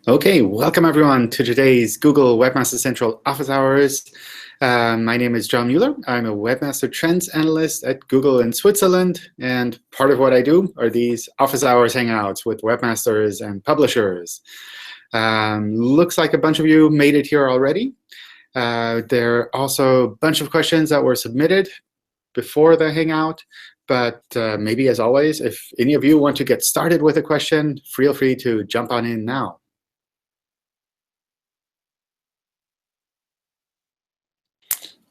Okay, welcome everyone to today's Google Webmaster Central office hours. My name is John Mueller. I'm a Webmaster Trends Analyst at Google in Switzerland. And part of what I do are these office hours hangouts with webmasters and publishers. Looks like a bunch of you made it here already. There are also a bunch of questions that were submitted before the hangout. But maybe, as always, if any of you want to get started with a question, feel free to jump on in now.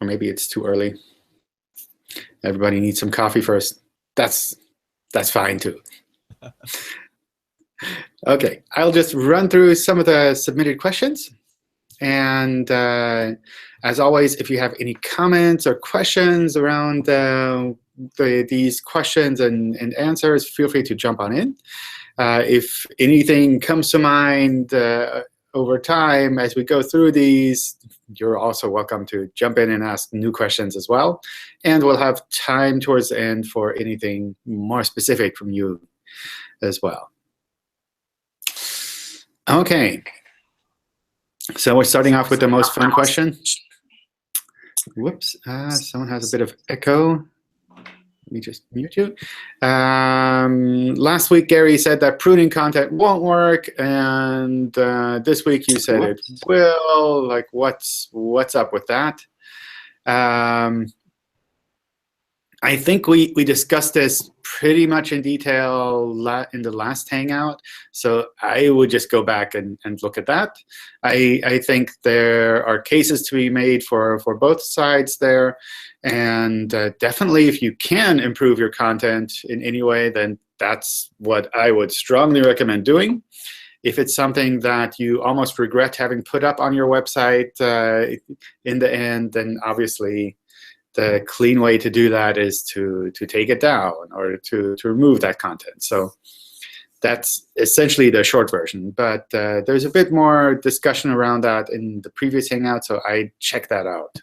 Or maybe it's too early. Everybody needs some coffee first. That's fine too. OK, I'll just run through some of the submitted questions. And as always, if you have any comments or questions around these questions and answers, feel free to jump on in. If anything comes to mind over time as we go through these, you're also welcome to jump in and ask new questions as well. And we'll have time towards the end for anything more specific from you as well. OK. So we're starting off with the most fun question. Whoops, someone has a bit of echo. Let me just mute you. Last week, Gary said that pruning content won't work, and this week you said it will. Like, what's up with that? I think we discussed this pretty much in detail in the last Hangout, so I would just go back and look at that. I think there are cases to be made for both sides there. And definitely, if you can improve your content in any way, then that's what I would strongly recommend doing. If it's something that you almost regret having put up on your website in the end, then obviously the clean way to do that is to take it down or to remove that content. So that's essentially the short version. But there's a bit more discussion around that in the previous Hangout, so I check that out.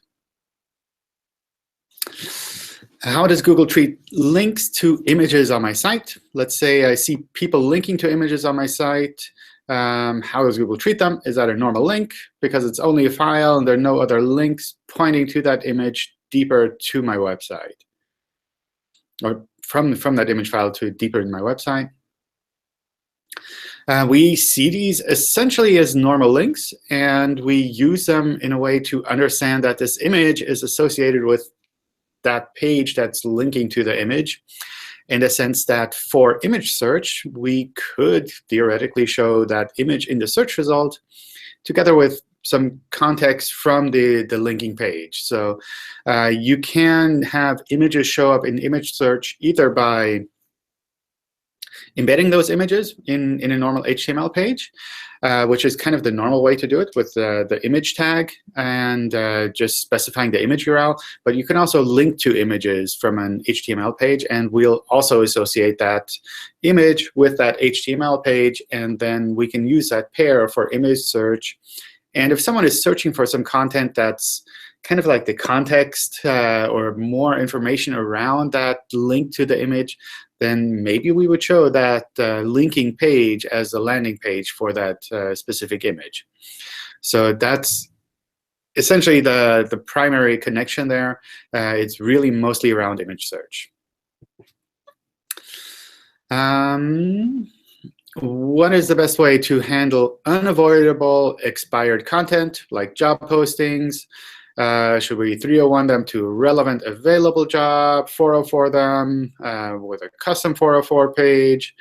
How does Google treat links to images on my site? Let's say I see people linking to images on my site. How does Google treat them? Is that a normal link? Because it's only a file and there are no other links pointing to that image deeper to my website, or from that image file to deeper in my website. We see these essentially as normal links, and we use them in a way to understand that this image is associated with that page that's linking to the image, in the sense that for image search, we could theoretically show that image in the search result together with some context from the linking page. So you can have images show up in image search either by embedding those images in a normal HTML page, which is kind of the normal way to do it with the image tag and just specifying the image URL. But you can also link to images from an HTML page, and we'll also associate that image with that HTML page, and then we can use that pair for image search. And if someone is searching for some content that's kind of like the context or more information around that link to the image, then maybe we would show that linking page as a landing page for that specific image. So that's essentially the primary connection there. It's really mostly around image search. What is the best way to handle unavoidable expired content, like job postings? Should we 301 them to relevant available job, 404 them with a custom 404 page?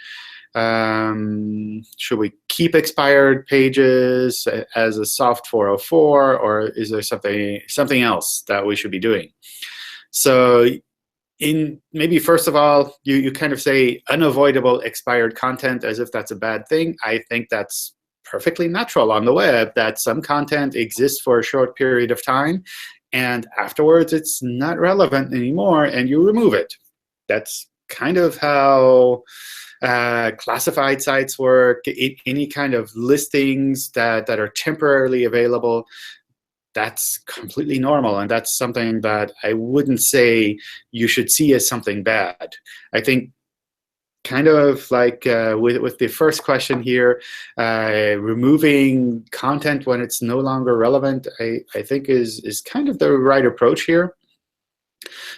Should we keep expired pages as a soft 404, or is there something else that we should be doing? So maybe first of all, you kind of say unavoidable expired content as if that's a bad thing. I think that's perfectly natural on the web, that some content exists for a short period of time, and afterwards it's not relevant anymore, and you remove it. That's kind of how classified sites work. Any kind of listings that are temporarily available, that's completely normal, and that's something that I wouldn't say you should see as something bad. I think kind of like with the first question here, removing content when it's no longer relevant, I think is kind of the right approach here.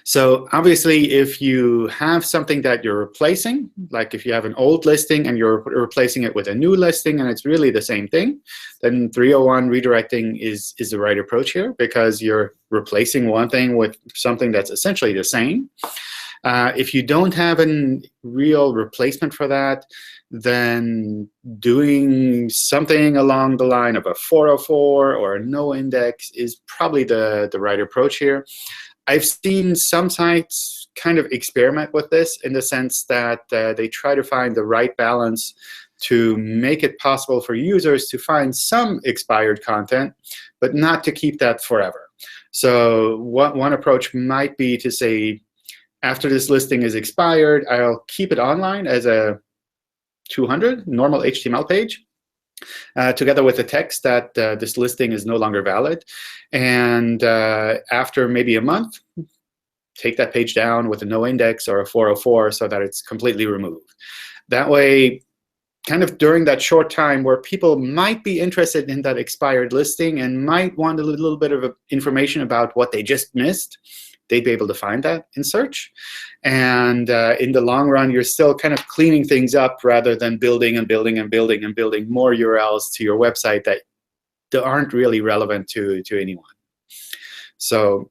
So obviously, if you have something that you're replacing, like if you have an old listing and you're replacing it with a new listing and it's really the same thing, then 301 redirecting is the right approach here, because you're replacing one thing with something that's essentially the same. If you don't have a real replacement for that, then doing something along the line of a 404 or a no index is probably the right approach here. I've seen some sites kind of experiment with this in the sense that they try to find the right balance to make it possible for users to find some expired content, but not to keep that forever. So one approach might be to say, after this listing is expired, I'll keep it online as a 200 normal HTML page, together with the text that this listing is no longer valid. And after maybe a month, take that page down with a no index or a 404 so that it's completely removed. That way, kind of during that short time where people might be interested in that expired listing and might want a little bit of information about what they just missed, they'd be able to find that in search. And in the long run, you're still kind of cleaning things up rather than building and building and building and building more URLs to your website that aren't really relevant to anyone. So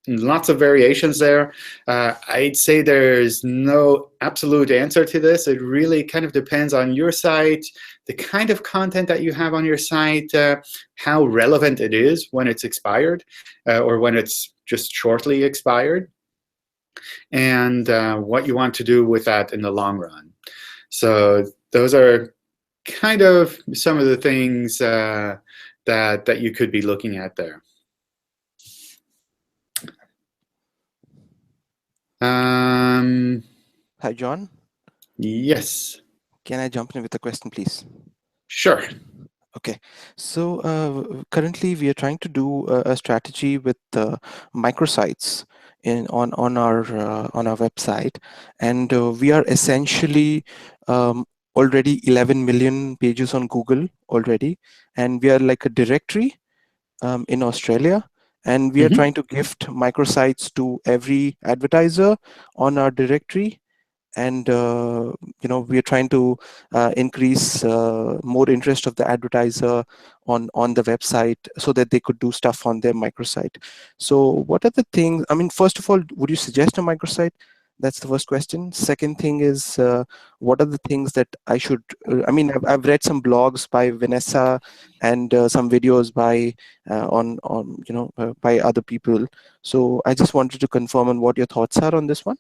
lots of variations there. I'd say there's no absolute answer to this. It really kind of depends on your site, the kind of content that you have on your site, how relevant it is when it's expired, or when it's just shortly expired, and what you want to do with that in the long run. So those are kind of some of the things that you could be looking at there. Hi, John. Yes. Can I jump in with a question, please? Sure. Okay, so currently we are trying to do a strategy with microsites on our website, and we are essentially already 11 million pages on Google already, and we are like a directory in Australia, and we are trying to gift microsites to every advertiser on our directory. And we are trying to increase more interest of the advertiser on the website so that they could do stuff on their microsite. So what are the things, I mean, first of all, would you suggest a microsite? That's the first question. Second thing is, what are the things that I should, I mean, I've read some blogs by Vanessa and some videos by by other people. So I just wanted to confirm on what your thoughts are on this one.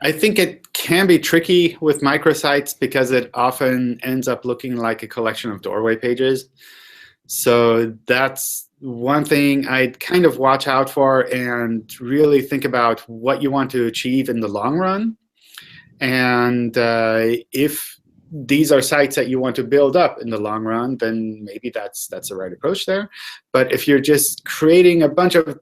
I think it can be tricky with microsites because it often ends up looking like a collection of doorway pages. So that's one thing I'd kind of watch out for and really think about what you want to achieve in the long run. And if these are sites that you want to build up in the long run, then maybe that's the right approach there. But if you're just creating a bunch of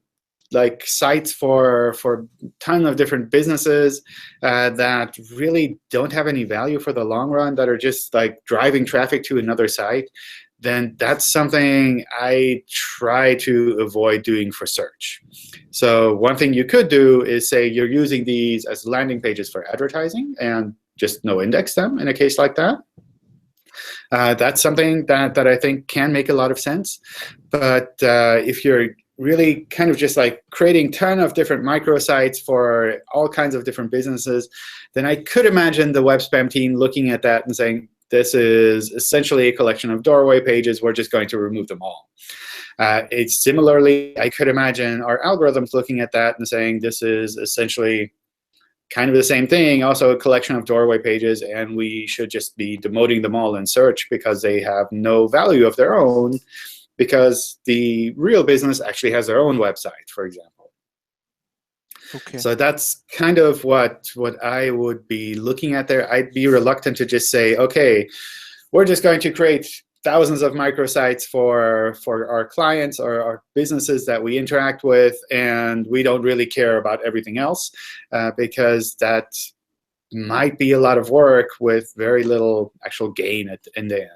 like sites for a ton of different businesses that really don't have any value for the long run, that are just like driving traffic to another site, then that's something I try to avoid doing for search. So one thing you could do is say you're using these as landing pages for advertising and just no index them in a case like that. That's something that I think can make a lot of sense. But if you're really kind of just like creating a ton of different microsites for all kinds of different businesses, then I could imagine the web spam team looking at that and saying, this is essentially a collection of doorway pages. We're just going to remove them all. It's similarly, I could imagine our algorithms looking at that and saying, this is essentially kind of the same thing, also a collection of doorway pages, and we should just be demoting them all in search because they have no value of their own, because the real business actually has their own website, for example. Okay. So that's kind of what I would be looking at there. I'd be reluctant to just say, okay, we're just going to create thousands of microsites for our clients or our businesses that we interact with, and we don't really care about everything else because that might be a lot of work with very little actual gain in the end.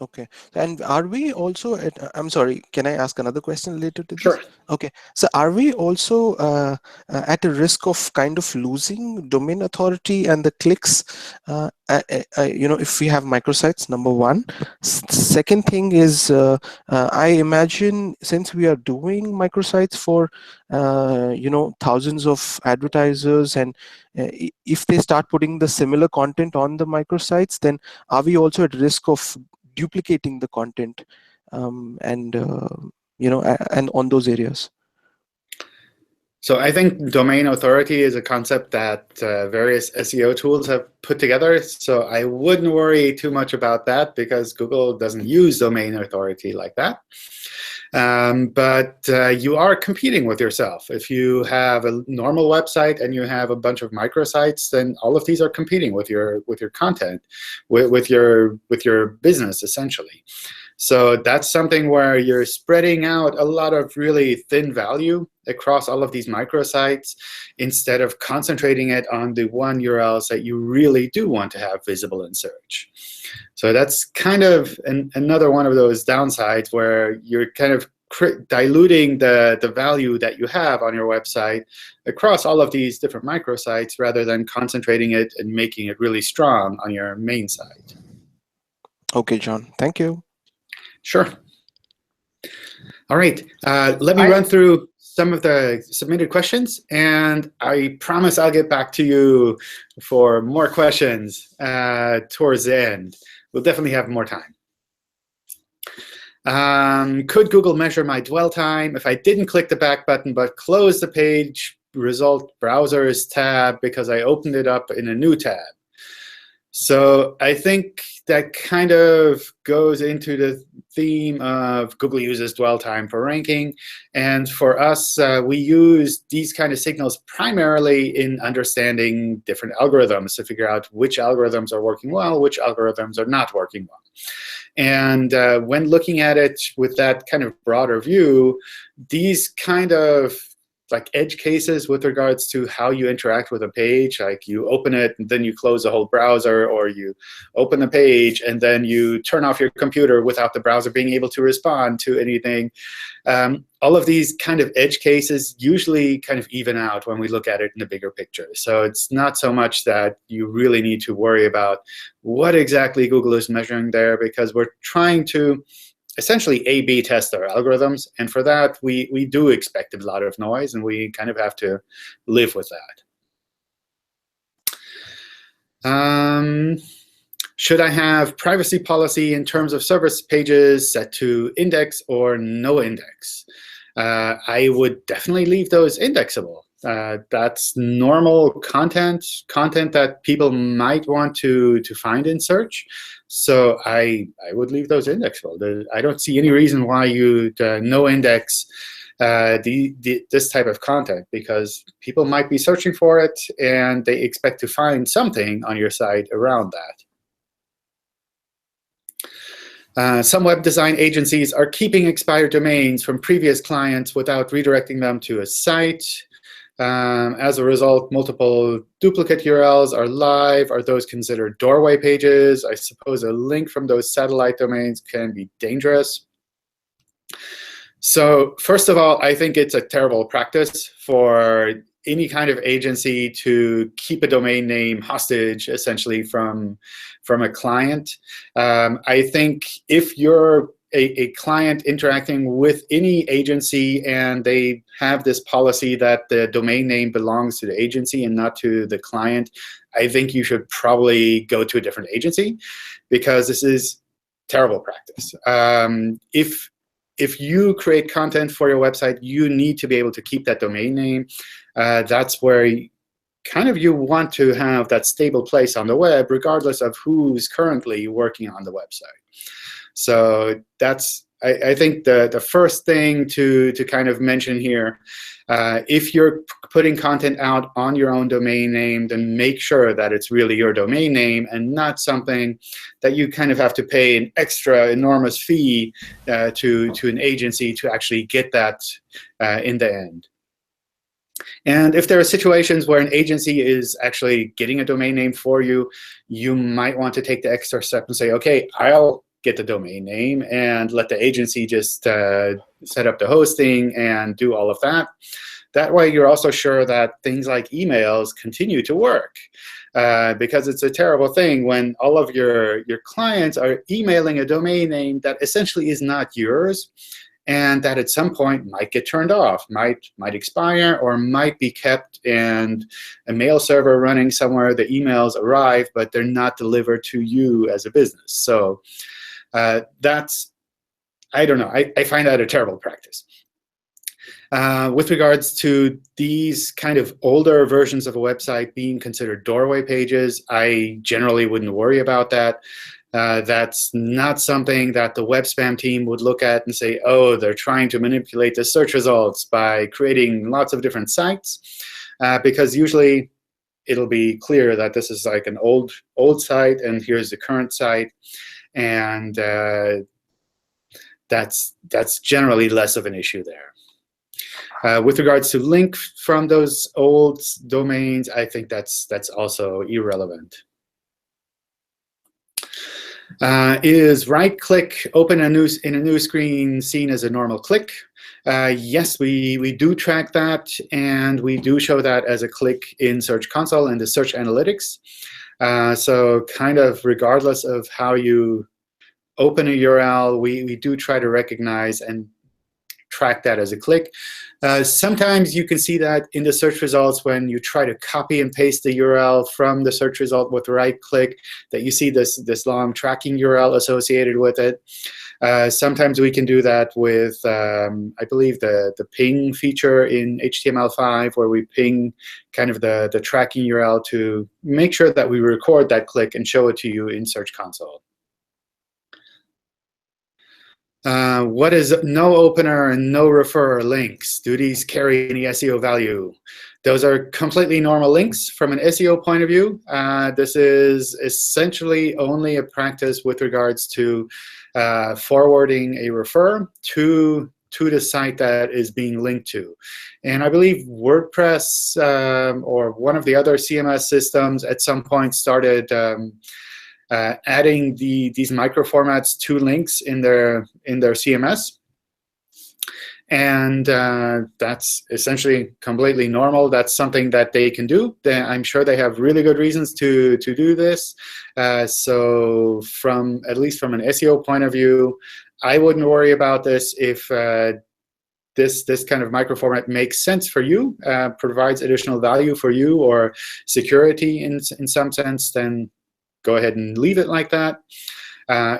Okay. And are we also I'm sorry, can I ask another question related to this? Sure. Okay. So are we also at a risk of kind of losing domain authority and the clicks, if we have microsites, number one. Second thing is, I imagine since we are doing microsites for, thousands of advertisers, and if they start putting the similar content on the microsites, then are we also at risk of duplicating the content and on those areas? So I think domain authority is a concept that various SEO tools have put together. So I wouldn't worry too much about that because Google doesn't use domain authority like that. But you are competing with yourself. If you have a normal website and you have a bunch of microsites, then all of these are competing with your content, with your business essentially. So that's something where you're spreading out a lot of really thin value across all of these microsites instead of concentrating it on the one URLs that you really do want to have visible in search. So that's kind of another one of those downsides where you're kind of diluting the value that you have on your website across all of these different microsites rather than concentrating it and making it really strong on your main site. Okay, John. Thank you. Sure. All right. Let me run through some of the submitted questions, and I promise I'll get back to you for more questions towards the end. We'll definitely have more time. Could Google measure my dwell time if I didn't click the back button but close the page result browsers tab because I opened it up in a new tab? So I think that kind of goes into the theme of Google uses dwell time for ranking. And for us, we use these kind of signals primarily in understanding different algorithms to figure out which algorithms are working well, which algorithms are not working well. And when looking at it with that kind of broader view, these kind of like edge cases with regards to how you interact with a page, like you open it and then you close the whole browser, or you open the page and then you turn off your computer without the browser being able to respond to anything. All of these kind of edge cases usually kind of even out when we look at it in the bigger picture. So it's not so much that you really need to worry about what exactly Google is measuring there, because we're trying to essentially A/B test our algorithms. And for that, we do expect a lot of noise, and we kind of have to live with that. Should I have privacy policy in terms of service pages set to index or no index? I would definitely leave those indexable. That's normal content that people might want to find in search. So I would leave those indexable. I don't see any reason why you'd no index this type of content, because people might be searching for it and they expect to find something on your site around that. Some web design agencies are keeping expired domains from previous clients without redirecting them to a site. As a result, multiple duplicate URLs are live. Are those considered doorway pages? I suppose a link from those satellite domains can be dangerous. So first of all, I think it's a terrible practice for any kind of agency to keep a domain name hostage, essentially, from a client. I think if you're a client interacting with any agency and they have this policy that the domain name belongs to the agency and not to the client, I think you should probably go to a different agency, because this is terrible practice. If you create content for your website, you need to be able to keep that domain name. That's where you want to have that stable place on the web, regardless of who's currently working on the website. So that's I think the first thing to kind of mention here, if you're putting content out on your own domain name, then make sure that it's really your domain name and not something that you kind of have to pay an extra enormous fee to an agency to actually get that in the end. And if there are situations where an agency is actually getting a domain name for you, you might want to take the extra step and say, OK, I'll get the domain name and let the agency just set up the hosting and do all of that. That way, you're also sure that things like emails continue to work. Because it's a terrible thing when all of your clients are emailing a domain name that essentially is not yours, and that at some point might get turned off, might expire, or might be kept in a mail server running somewhere. The emails arrive, but they're not delivered to you as a business. So that's, I don't know, I find that a terrible practice. With regards to these kind of older versions of a website being considered doorway pages, I generally wouldn't worry about that. That's not something that the web spam team would look at and say, oh, they're trying to manipulate the search results by creating lots of different sites, because usually it'll be clear that this is like an old site, and here's the current site, and that's generally less of an issue there. With regards to link from those old domains, I think that's also irrelevant. Is right-click open in a new screen seen as a normal click? Yes, we do track that, and we do show that as a click in Search Console and the Search Analytics. So kind of regardless of how you open a URL, we do try to recognize and track that as a click. Sometimes you can see that in the search results when you try to copy and paste the URL from the search result with right-click, that you see this long tracking URL associated with it. Sometimes we can do that with, I believe, the ping feature in HTML5, where we ping kind of the tracking URL to make sure that we record that click and show it to you in Search Console. What is no opener and no referrer links? Do these carry any SEO value? Those are completely normal links from an SEO point of view. This is essentially only a practice with regards to forwarding a refer to the site that is being linked to. And I believe WordPress or one of the other CMS systems at some point started adding these microformats to links in their CMS, and that's essentially completely normal. That's something that they can do. I'm sure they have really good reasons to do this. So at least from an SEO point of view, I wouldn't worry about this. If this kind of microformat makes sense for you, provides additional value for you or security in some sense, then go ahead and leave it like that.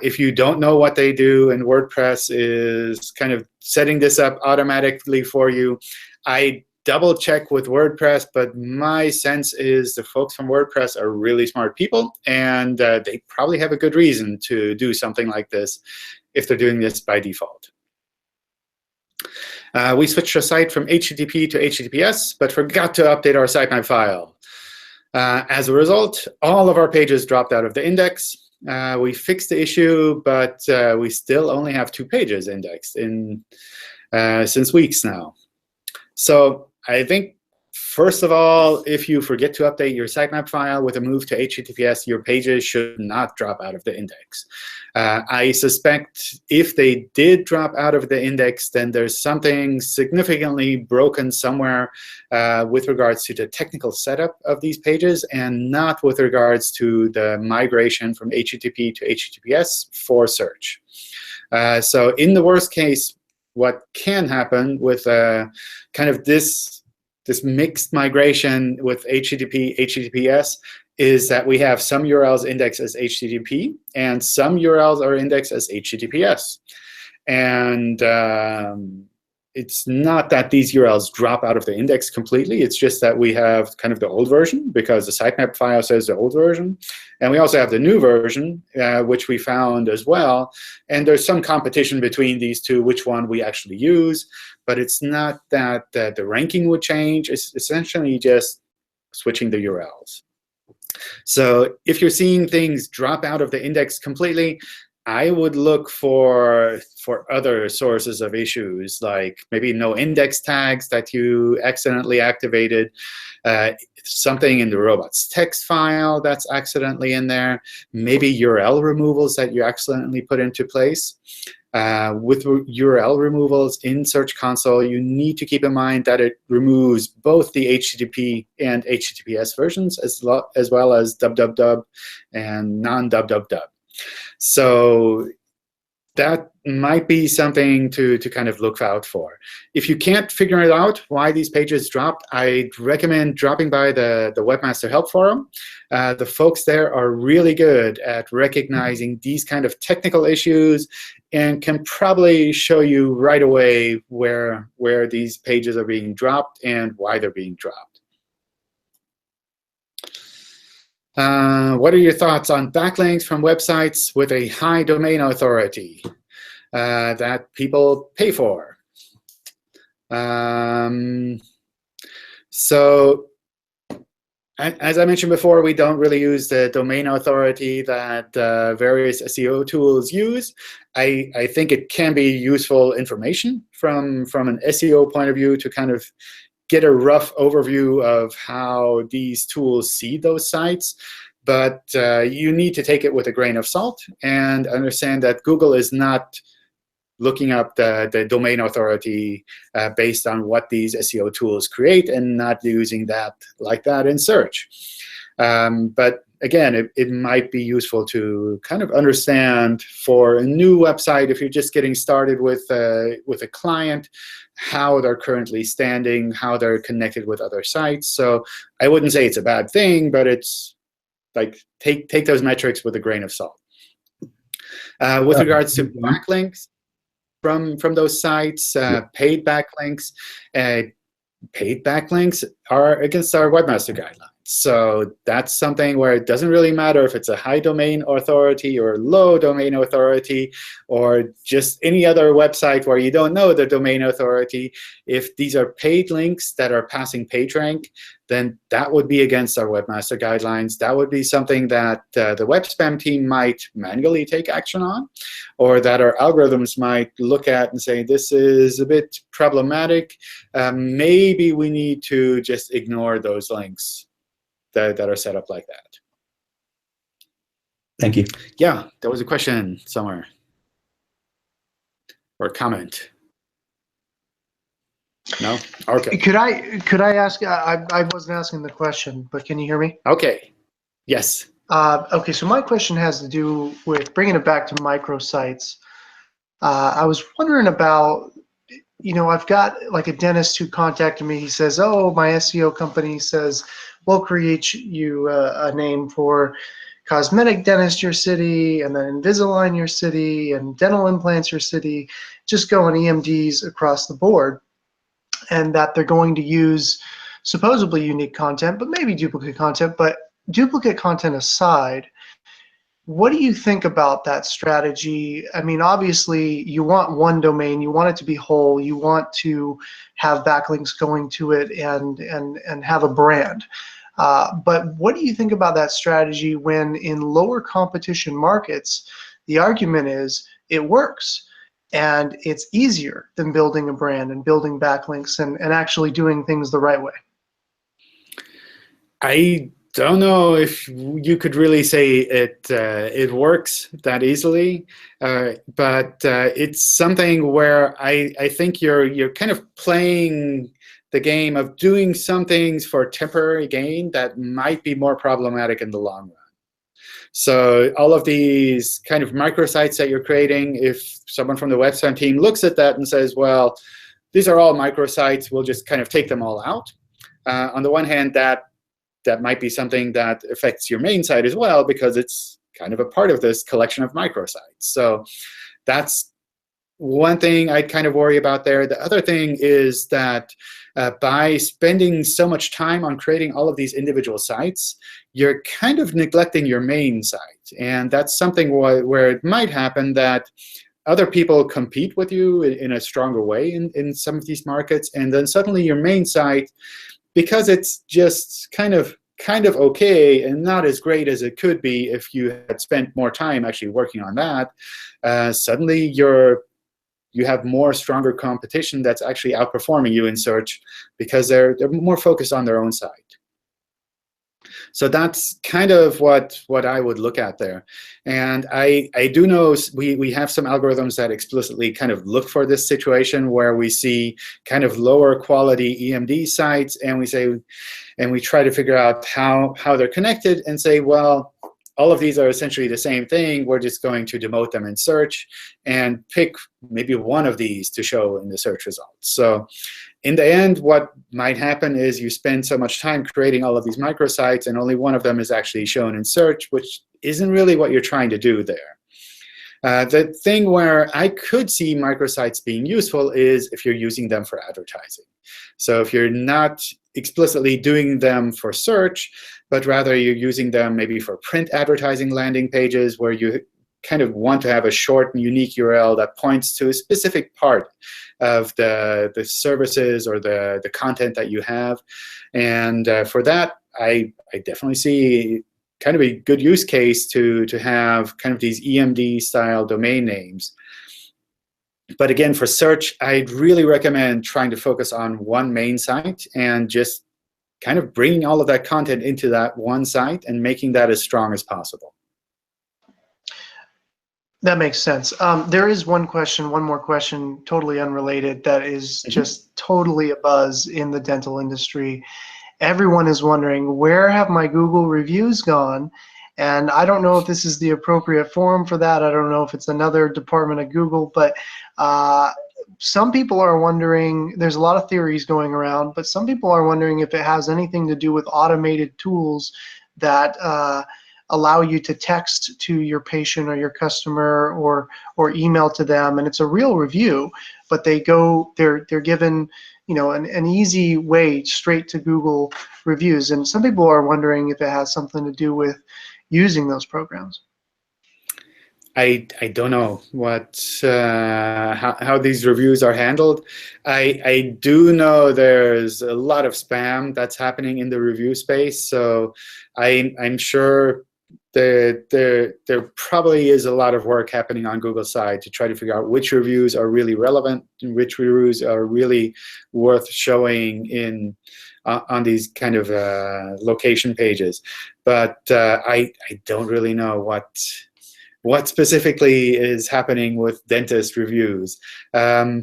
If you don't know what they do and WordPress is kind of setting this up automatically for you, I double check with WordPress, but my sense is the folks from WordPress are really smart people, and they probably have a good reason to do something like this if they're doing this by default. We switched our site from HTTP to HTTPS, but forgot to update our sitemap file. As a result, all of our pages dropped out of the index. We fixed the issue, but we still only have 2 pages indexed since weeks now. So I think, first of all, if you forget to update your sitemap file with a move to HTTPS, your pages should not drop out of the index. I suspect if they did drop out of the index, then there's something significantly broken somewhere with regards to the technical setup of these pages, and not with regards to the migration from HTTP to HTTPS for search. So in the worst case, what can happen with kind of this mixed migration with HTTP, HTTPS, is that we have some URLs indexed as HTTP, and some URLs are indexed as HTTPS. And it's not that these URLs drop out of the index completely. It's just that we have kind of the old version, because the sitemap file says the old version. And we also have the new version, which we found as well. And there's some competition between these two, which one we actually use. But it's not that the ranking would change. It's essentially just switching the URLs. So if you're seeing things drop out of the index completely, I would look for other sources of issues, like maybe no index tags that you accidentally activated, something in the robot's text file that's accidentally in there, maybe URL removals that you accidentally put into place. With URL removals in Search Console, you need to keep in mind that it removes both the HTTP and HTTPS versions, as well as www and non-www. So that might be something to kind of look out for. If you can't figure it out why these pages dropped, I'd recommend dropping by the Webmaster Help Forum. The folks there are really good at recognizing these kind of technical issues and can probably show you right away where these pages are being dropped and why they're being dropped. What are your thoughts on backlinks from websites with a high domain authority that people pay for? So as I mentioned before, we don't really use the domain authority that various SEO tools use. I think it can be useful information from an SEO point of view to kind of get a rough overview of how these tools see those sites. But you need to take it with a grain of salt and understand that Google is not looking up the domain authority based on what these SEO tools create and not using that like that in search. But again, it might be useful to kind of understand for a new website, if you're just getting started with a client, how they're currently standing, how they're connected with other sites. So I wouldn't say it's a bad thing, but it's like take those metrics with a grain of salt. With regards to backlinks from those sites, paid backlinks are against our webmaster guidelines. So that's something where it doesn't really matter if it's a high domain authority or low domain authority, or just any other website where you don't know the domain authority. If these are paid links that are passing PageRank, then that would be against our webmaster guidelines. That would be something that the web spam team might manually take action on, or that our algorithms might look at and say, this is a bit problematic. Maybe we need to just ignore those links that are set up like that. Thank you. Yeah, there was a question somewhere or a comment. No? OK. Could I ask? I wasn't asking the question, but can you hear me? OK. Yes. OK, so my question has to do with bringing it back to microsites. I was wondering about, I've got like a dentist who contacted me. He says, oh, my SEO company says, we'll create you a name for cosmetic dentist your city, and then Invisalign your city, and dental implants your city, just going EMDs across the board. And that they're going to use supposedly unique content, but maybe duplicate content. But duplicate content aside, what do you think about that strategy? I mean, obviously, you want one domain. You want it to be whole. You want to have backlinks going to it and have a brand. But what do you think about that strategy when in lower competition markets, the argument is it works and it's easier than building a brand and building backlinks and actually doing things the right way? I don't know if you could really say it works that easily, but it's something where I think you're kind of playing the game of doing some things for temporary gain that might be more problematic in the long run. So all of these kind of microsites that you're creating, if someone from the website team looks at that and says, well, these are all microsites, we'll just kind of take them all out. On the one hand, that might be something that affects your main site as well, because it's kind of a part of this collection of microsites. So that's one thing I'd kind of worry about there. The other thing is that by spending so much time on creating all of these individual sites, you're kind of neglecting your main site. And that's something where it might happen that other people compete with you in a stronger way in some of these markets. And then suddenly your main site, because it's just kind of OK and not as great as it could be if you had spent more time actually working on that, suddenly you have more stronger competition that's actually outperforming you in search because they're more focused on their own site. So that's kind of what I would look at there. And I do know we have some algorithms that explicitly kind of look for this situation where we see kind of lower quality EMD sites, and we try to figure out how they're connected and say, well, all of these are essentially the same thing. We're just going to demote them in search and pick maybe one of these to show in the search results. So in the end, what might happen is you spend so much time creating all of these microsites, and only one of them is actually shown in search, which isn't really what you're trying to do there. The thing where I could see microsites being useful is if you're using them for advertising. So if you're not explicitly doing them for search, but rather you're using them maybe for print advertising landing pages where you kind of want to have a short and unique URL that points to a specific part of the services or the content that you have. And for that, I definitely see kind of a good use case to have kind of these EMD-style domain names. But again, for search, I'd really recommend trying to focus on one main site and just kind of bringing all of that content into that one site and making that as strong as possible. That makes sense. There is one more question, totally unrelated, that is just totally a buzz in the dental industry. Everyone is wondering, where have my Google reviews gone? And I don't know if this is the appropriate forum for that. I don't know if it's another department of Google, but some people are wondering, there's a lot of theories going around, but some people are wondering if it has anything to do with automated tools that allow you to text to your patient or your customer or email to them, and it's a real review, but they're given, you know, an easy way straight to Google reviews. And some people are wondering if it has something to do with using those programs. I don't know how these reviews are handled. I do know there's a lot of spam that's happening in the review space, so I'm sure there probably is a lot of work happening on Google's side to try to figure out which reviews are really relevant and which reviews are really worth showing in on these kind of location pages. But I don't really know what specifically is happening with dentist reviews. I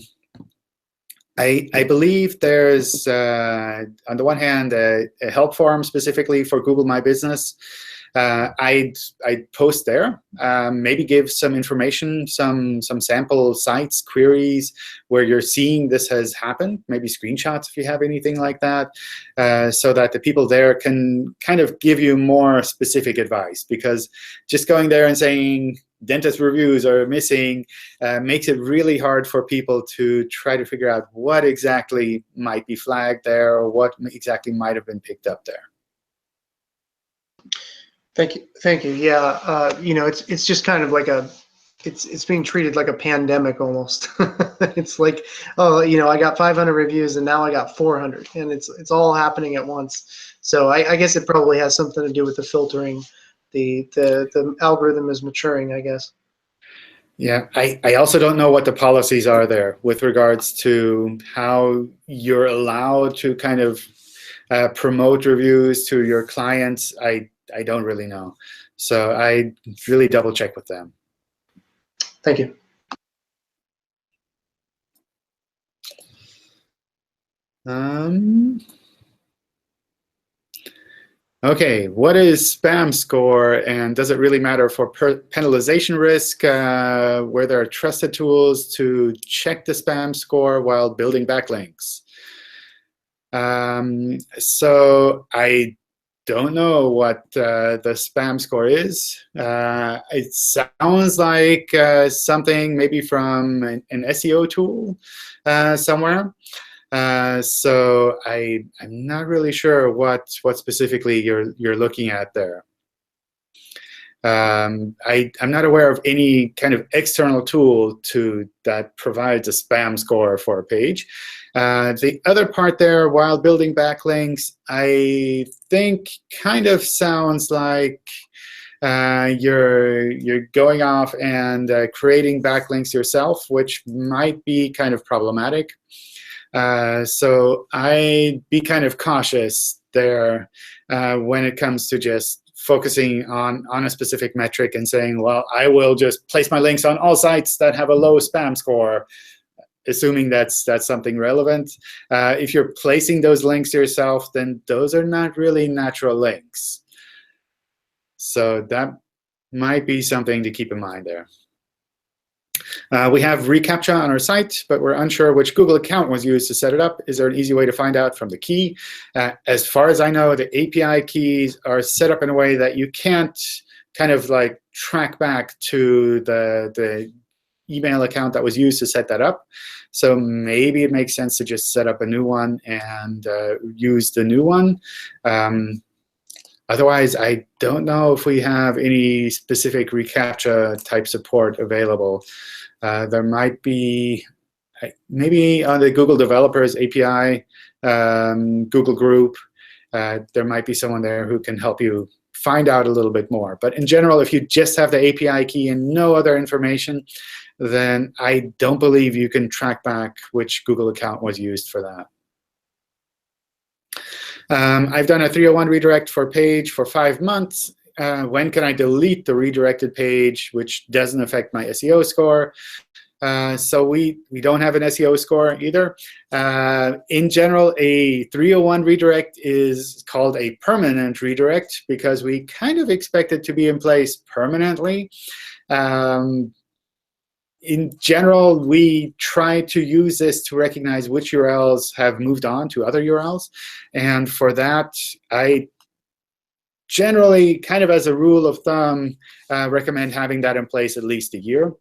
believe there's, on the one hand, a help forum specifically for Google My Business. I'd post there, maybe give some information, some sample sites, queries where you're seeing this has happened, maybe screenshots if you have anything like that, so that the people there can kind of give you more specific advice. Because just going there and saying dentist reviews are missing makes it really hard for people to try to figure out what exactly might be flagged there or what exactly might have been picked up there. Thank you. Yeah, you know, it's just kind of like it's being treated like a pandemic almost. It's like, oh, you know, I got 500 reviews and now I got 400, and it's all happening at once. So I guess it probably has something to do with the filtering. The algorithm is maturing, I guess. Yeah, I also don't know what the policies are there with regards to how you're allowed to kind of promote reviews to your clients. I don't really know. So I really double check with them. Thank you. Okay, what is spam score, and does it really matter for penalization risk, where there are trusted tools to check the spam score while building backlinks? So I don't know what the spam score is. It sounds like something maybe from an SEO tool somewhere. So I'm not really sure what specifically you're looking at there. I'm not aware of any kind of external tool that provides a spam score for a page. The other part there, while building backlinks, I think kind of sounds like you're going off and creating backlinks yourself, which might be kind of problematic. So I'd be kind of cautious there when it comes to just focusing on a specific metric and saying, well, I will just place my links on all sites that have a low spam score, assuming that's something relevant. If you're placing those links yourself, then those are not really natural links. So that might be something to keep in mind there. We have reCAPTCHA on our site, but we're unsure which Google account was used to set it up. Is there an easy way to find out from the key? As far as I know, the API keys are set up in a way that you can't kind of like track back to the email account that was used to set that up. So maybe it makes sense to just set up a new one and use the new one. Otherwise, I don't know if we have any specific reCAPTCHA type support available. There might be, maybe on the Google Developers API, Google group, there might be someone there who can help you find out a little bit more. But in general, if you just have the API key and no other information, then I don't believe you can track back which Google account was used for that. I've done a 301 redirect for a page for 5 months. When can I delete the redirected page, which doesn't affect my SEO score? So we don't have an SEO score either. In general, a 301 redirect is called a permanent redirect because we kind of expect it to be in place permanently. In general, we try to use this to recognize which URLs have moved on to other URLs. And for that, I generally, kind of as a rule of thumb, recommend having that in place at least a year.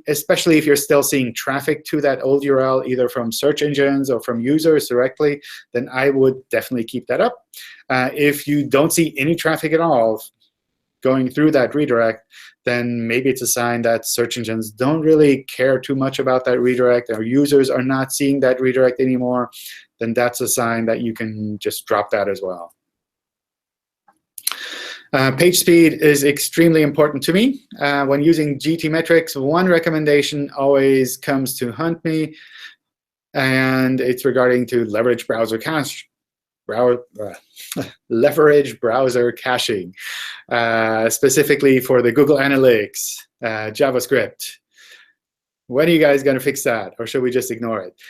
Especially if you're still seeing traffic to that old URL, either from search engines or from users directly, then I would definitely keep that up. If you don't see any traffic at all going through that redirect, then maybe it's a sign that search engines don't really care too much about that redirect, or users are not seeing that redirect anymore. Then that's a sign that you can just drop that as well. Page speed is extremely important to me. When using GT metrics, one recommendation always comes to haunt me, and it's regarding to leverage browser caching, specifically for the Google Analytics, JavaScript. When are you guys going to fix that, or should we just ignore it?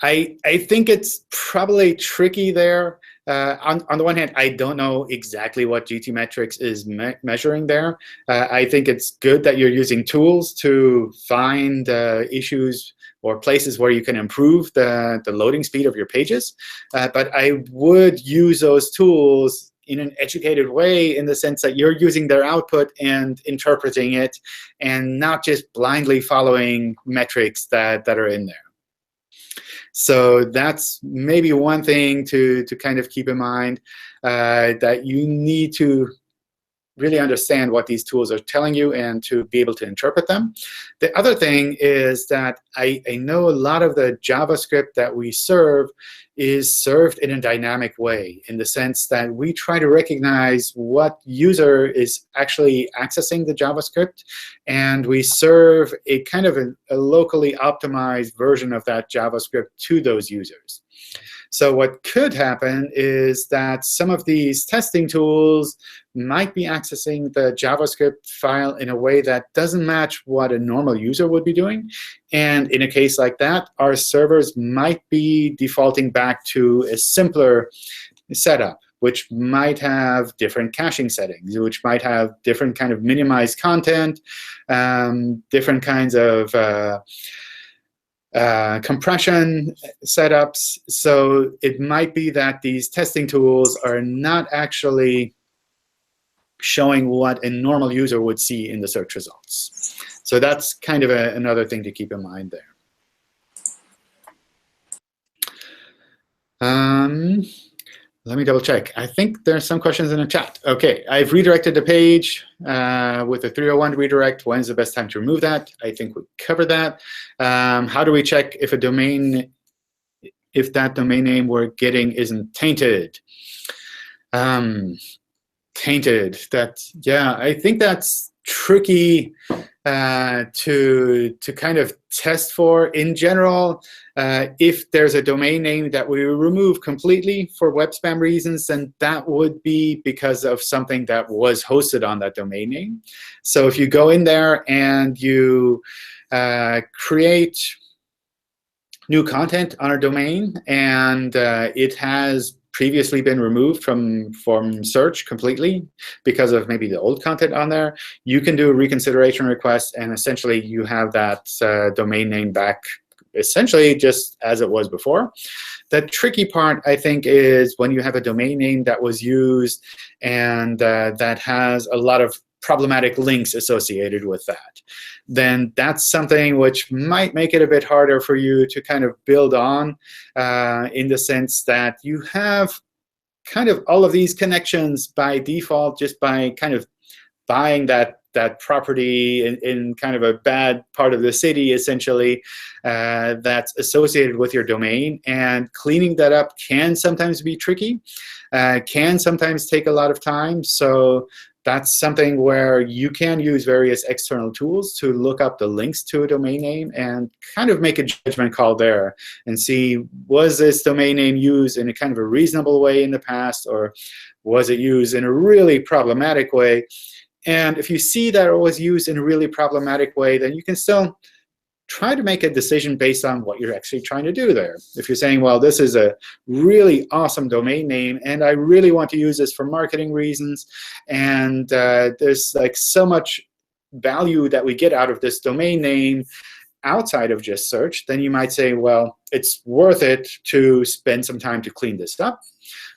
I think it's probably tricky there. On the one hand, I don't know exactly what GT metrics is measuring there. I think it's good that you're using tools to find issues or places where you can improve the loading speed of your pages. But I would use those tools in an educated way, in the sense that you're using their output and interpreting it, and not just blindly following metrics that are in there. So that's maybe one thing to kind of keep in mind, that you need to really understand what these tools are telling you and to be able to interpret them. The other thing is that I know a lot of the JavaScript that we serve is served in a dynamic way, in the sense that we try to recognize what user is actually accessing the JavaScript, and we serve a kind of a locally optimized version of that JavaScript to those users. So what could happen is that some of these testing tools might be accessing the JavaScript file in a way that doesn't match what a normal user would be doing. And in a case like that, our servers might be defaulting back to a simpler setup, which might have different caching settings, which might have different kind of minimized content, different kinds of compression setups. So it might be that these testing tools are not actually showing what a normal user would see in the search results. So that's kind of another thing to keep in mind there. Let me double check. I think there's some questions in the chat. OK, I've redirected the page with a 301 redirect. When's the best time to remove that? I think we covered that. How do we check if that domain name we're getting isn't tainted? Tainted. Yeah, I think that's tricky to kind of test for. In general, if there's a domain name that we remove completely for web spam reasons, then that would be because of something that was hosted on that domain name. So if you go in there and you create new content on a domain, and it has previously been removed from search completely because of maybe the old content on there, you can do a reconsideration request, and essentially you have that domain name back essentially just as it was before. The tricky part, I think, is when you have a domain name that was used and that has a lot of problematic links associated with that. Then that's something which might make it a bit harder for you to kind of build on in the sense that you have kind of all of these connections by default just by kind of buying that property in kind of a bad part of the city, essentially, that's associated with your domain. And cleaning that up can sometimes be tricky, can sometimes take a lot of time. So that's something where you can use various external tools to look up the links to a domain name and kind of make a judgment call there and see, was this domain name used in a kind of a reasonable way in the past, or was it used in a really problematic way? And if you see that it was used in a really problematic way, then you can still try to make a decision based on what you're actually trying to do there. If you're saying, well, this is a really awesome domain name, and I really want to use this for marketing reasons, and there's like so much value that we get out of this domain name outside of just search, then you might say, well, it's worth it to spend some time to clean this up.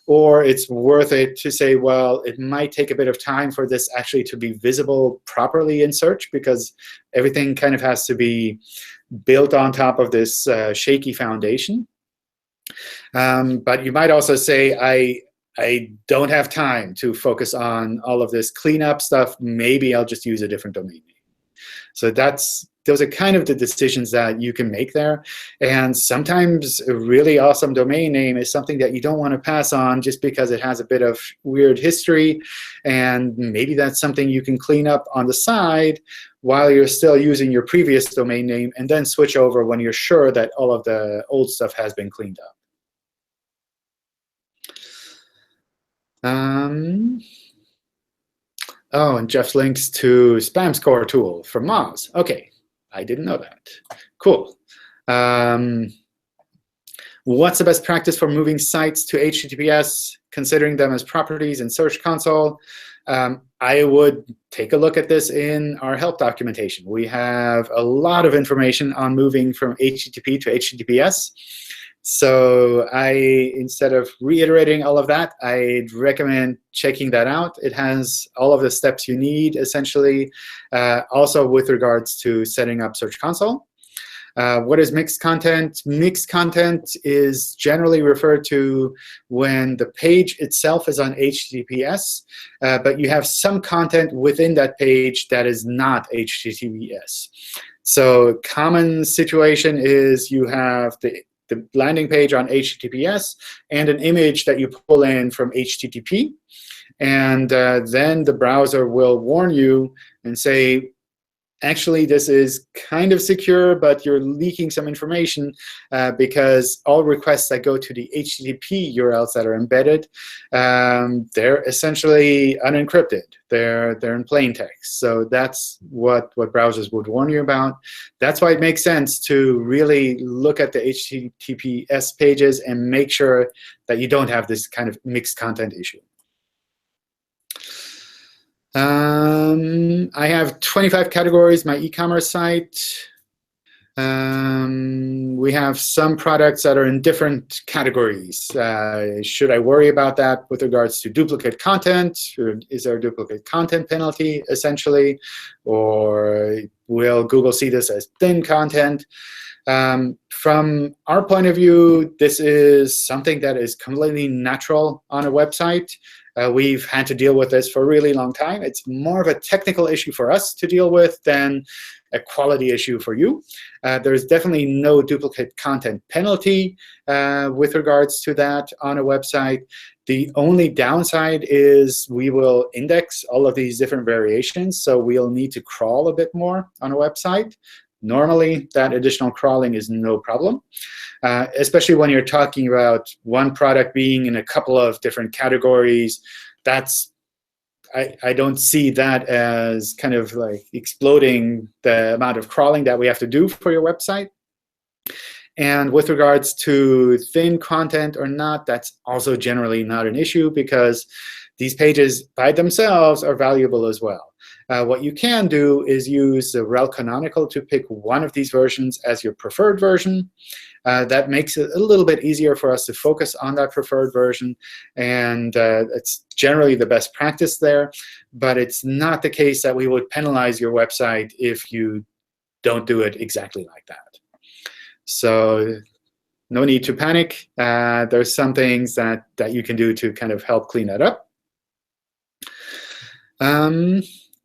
Or it's worth it to say, well, it might take a bit of time for this actually to be visible properly in search, because everything kind of has to be built on top of this shaky foundation. But you might also say, I don't have time to focus on all of this cleanup stuff. Maybe I'll just use a different domain name. So those are kind of the decisions that you can make there. And sometimes a really awesome domain name is something that you don't want to pass on just because it has a bit of weird history. And maybe that's something you can clean up on the side while you're still using your previous domain name, and then switch over when you're sure that all of the old stuff has been cleaned up. Oh, and Jeff links to spam score tool from Moz. OK. I didn't know that. Cool. What's the best practice for moving sites to HTTPS, considering them as properties in Search Console? I would take a look at this in our help documentation. We have a lot of information on moving from HTTP to HTTPS. So instead of reiterating all of that, I'd recommend checking that out. It has all of the steps you need, essentially, also with regards to setting up Search Console. What is mixed content? Mixed content is generally referred to when the page itself is on HTTPS, but you have some content within that page that is not HTTPS. So common situation is you have the landing page on HTTPS and an image that you pull in from HTTP. And then the browser will warn you and say, actually, this is kind of secure, but you're leaking some information because all requests that go to the HTTP URLs that are embedded, they're essentially unencrypted. They're in plain text. So that's what browsers would warn you about. That's why it makes sense to really look at the HTTPS pages and make sure that you don't have this kind of mixed content issue. I have 25 categories, my e-commerce site. We have some products that are in different categories. Should I worry about that with regards to duplicate content? Or is there a duplicate content penalty, essentially? Or will Google see this as thin content? From our point of view, this is something that is completely natural on a website. We've had to deal with this for a really long time. It's more of a technical issue for us to deal with than a quality issue for you. There's definitely no duplicate content penalty with regards to that on a website. The only downside is we will index all of these different variations, so we'll need to crawl a bit more on a website. Normally, that additional crawling is no problem, especially when you're talking about one product being in a couple of different categories. I don't see that as kind of like exploding the amount of crawling that we have to do for your website. And with regards to thin content or not, that's also generally not an issue because these pages by themselves are valuable as well. What you can do is use the rel canonical to pick one of these versions as your preferred version. That makes it a little bit easier for us to focus on that preferred version. And it's generally the best practice there. But it's not the case that we would penalize your website if you don't do it exactly like that. So no need to panic. There's some things that you can do to kind of help clean that up.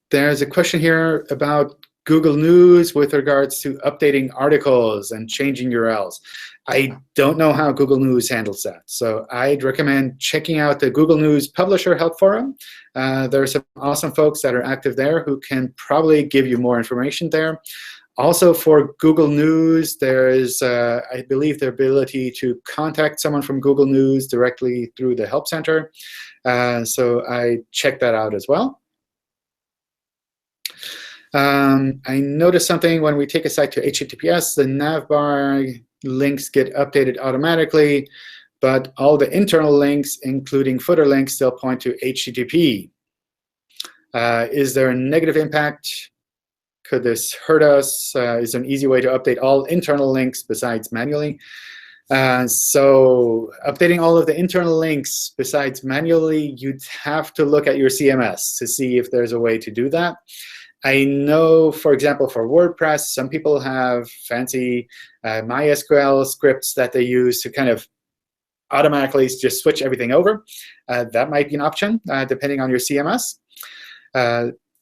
There's a question here about Google News with regards to updating articles and changing URLs. I don't know how Google News handles that. So I'd recommend checking out the Google News Publisher Help Forum. There are some awesome folks that are active there who can probably give you more information there. Also, for Google News, there is, I believe, the ability to contact someone from Google News directly through the Help Center. So I checked that out as well. I noticed something when we take a site to HTTPS, the navbar links get updated automatically, but all the internal links, including footer links, still point to HTTP. Is there a negative impact? Could this hurt us? Is there an easy way to update all internal links besides manually? So updating all of the internal links besides manually, you'd have to look at your CMS to see if there's a way to do that. I know, for example, for WordPress, some people have fancy MySQL scripts that they use to kind of automatically just switch everything over. That might be an option, depending on your CMS.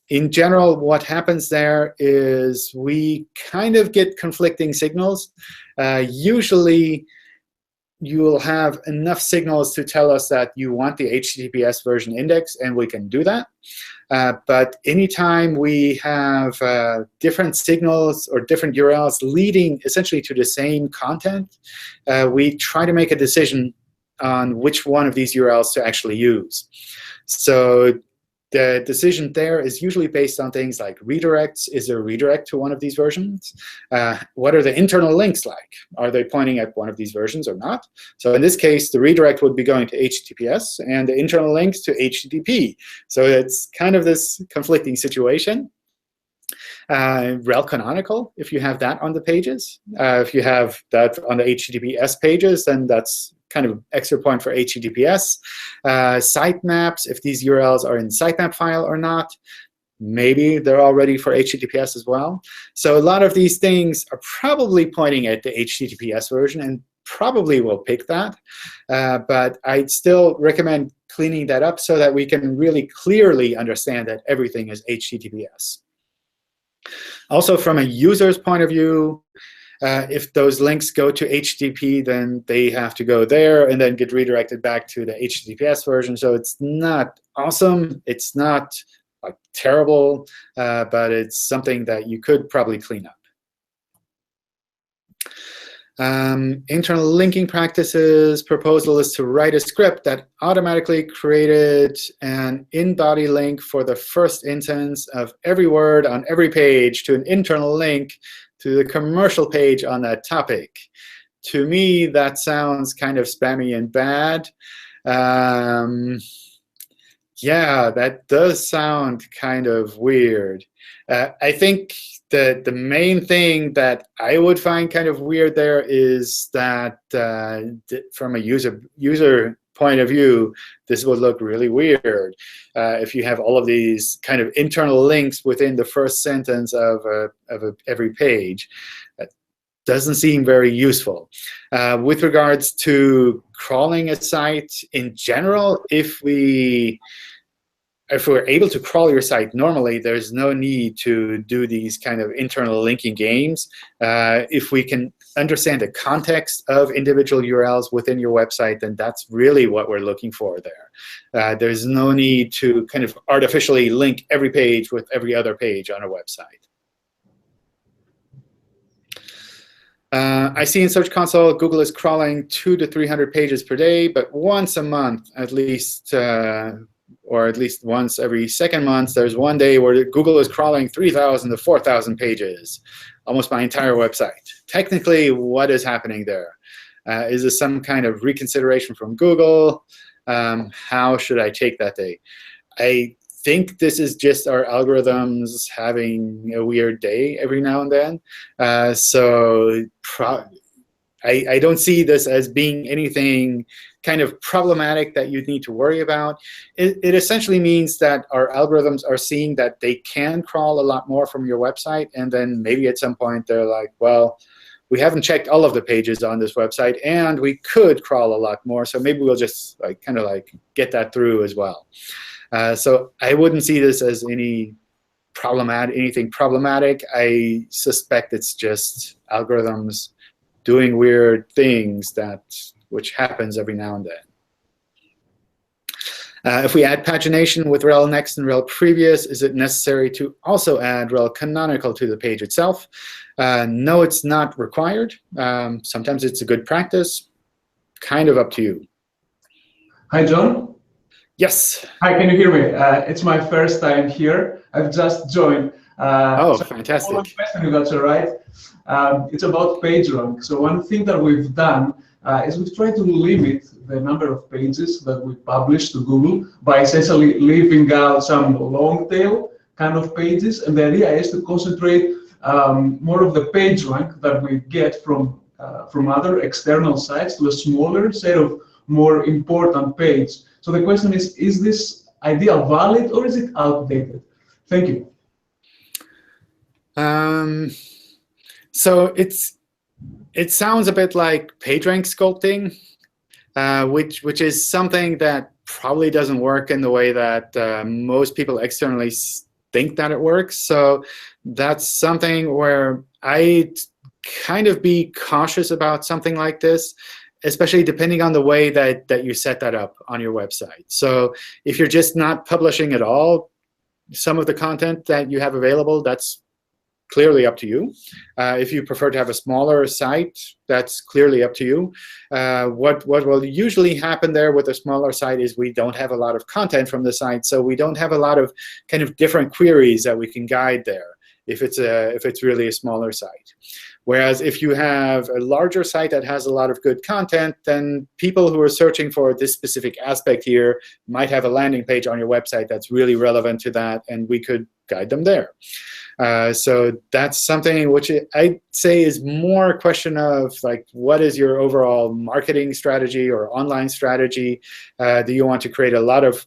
In general, what happens there is we kind of get conflicting signals. Usually, you will have enough signals to tell us that you want the HTTPS version index, and we can do that. But anytime we have different signals or different URLs leading essentially to the same content, we try to make a decision on which one of these URLs to actually use. So the decision there is usually based on things like redirects. Is there a redirect to one of these versions? What are the internal links like? Are they pointing at one of these versions or not? So in this case, the redirect would be going to HTTPS, and the internal links to HTTP. So it's kind of this conflicting situation. Rel canonical, if you have that on the pages. If you have that on the HTTPS pages, then that's kind of extra point for HTTPS. Sitemaps, if these URLs are in sitemap file or not. Maybe they're all ready for HTTPS as well. So a lot of these things are probably pointing at the HTTPS version and probably will pick that. But I'd still recommend cleaning that up so that we can really clearly understand that everything is HTTPS. Also, from a user's point of view, if those links go to HTTP, then they have to go there and then get redirected back to the HTTPS version. So it's not awesome. It's not like terrible, but it's something that you could probably clean up. Internal linking practices proposal is to write a script that automatically created an in-body link for the first instance of every word on every page to an internal link to the commercial page on that topic. To me, that sounds kind of spammy and bad. Yeah, that does sound kind of weird. I think the main thing that I would find kind of weird there is that from a user point of view, this would look really weird if you have all of these kind of internal links within the first sentence of every page. That doesn't seem very useful. With regards to crawling a site in general, if we're able to crawl your site normally, there's no need to do these kind of internal linking games. If we can understand the context of individual URLs within your website, then that's really what we're looking for there. There's no need to kind of artificially link every page with every other page on a website. I see in Search Console, Google is crawling 200 to 300 pages per day, but once a month, at least, or at least once every second month, there's one day where Google is crawling 3,000 to 4,000 pages, almost my entire website. Technically, what is happening there? Is this some kind of reconsideration from Google? How should I take that day? I think this is just our algorithms having a weird day every now and then. I don't see this as being anything kind of problematic that you need to worry about. It essentially means that our algorithms are seeing that they can crawl a lot more from your website, and then maybe at some point they're like, well, we haven't checked all of the pages on this website, and we could crawl a lot more, so maybe we'll just kind of get that through as well. So I wouldn't see this as anything problematic. I suspect it's just algorithms doing weird things which happens every now and then. If we add pagination with rel next and rel previous, is it necessary to also add rel canonical to the page itself? No, it's not required. Sometimes it's a good practice. Kind of up to you. Hi, John. Yes. Hi, can you hear me? It's my first time here. I've just joined. So fantastic. One question, if that's all right. It's about PageRank. So one thing that we've done is we've tried to limit the number of pages that we publish to Google by essentially leaving out some long tail kind of pages. And the idea is to concentrate more of the PageRank that we get from other external sites to a smaller set of more important pages. So the question is this idea valid or is it outdated? Thank you. So it sounds a bit like PageRank sculpting, which is something that probably doesn't work in the way that most people externally think that it works. So that's something where I'd kind of be cautious about something like this, especially depending on the way that you set that up on your website. So if you're just not publishing at all, some of the content that you have available, that's clearly up to you. If you prefer to have a smaller site, that's clearly up to you. What will usually happen there with a smaller site is we don't have a lot of content from the site, so we don't have a lot of kind of different queries that we can guide there if it's really a smaller site. Whereas if you have a larger site that has a lot of good content, then people who are searching for this specific aspect here might have a landing page on your website that's really relevant to that, and we could guide them there. So that's something which I'd say is more a question of what is your overall marketing strategy or online strategy? Do you want to create a lot of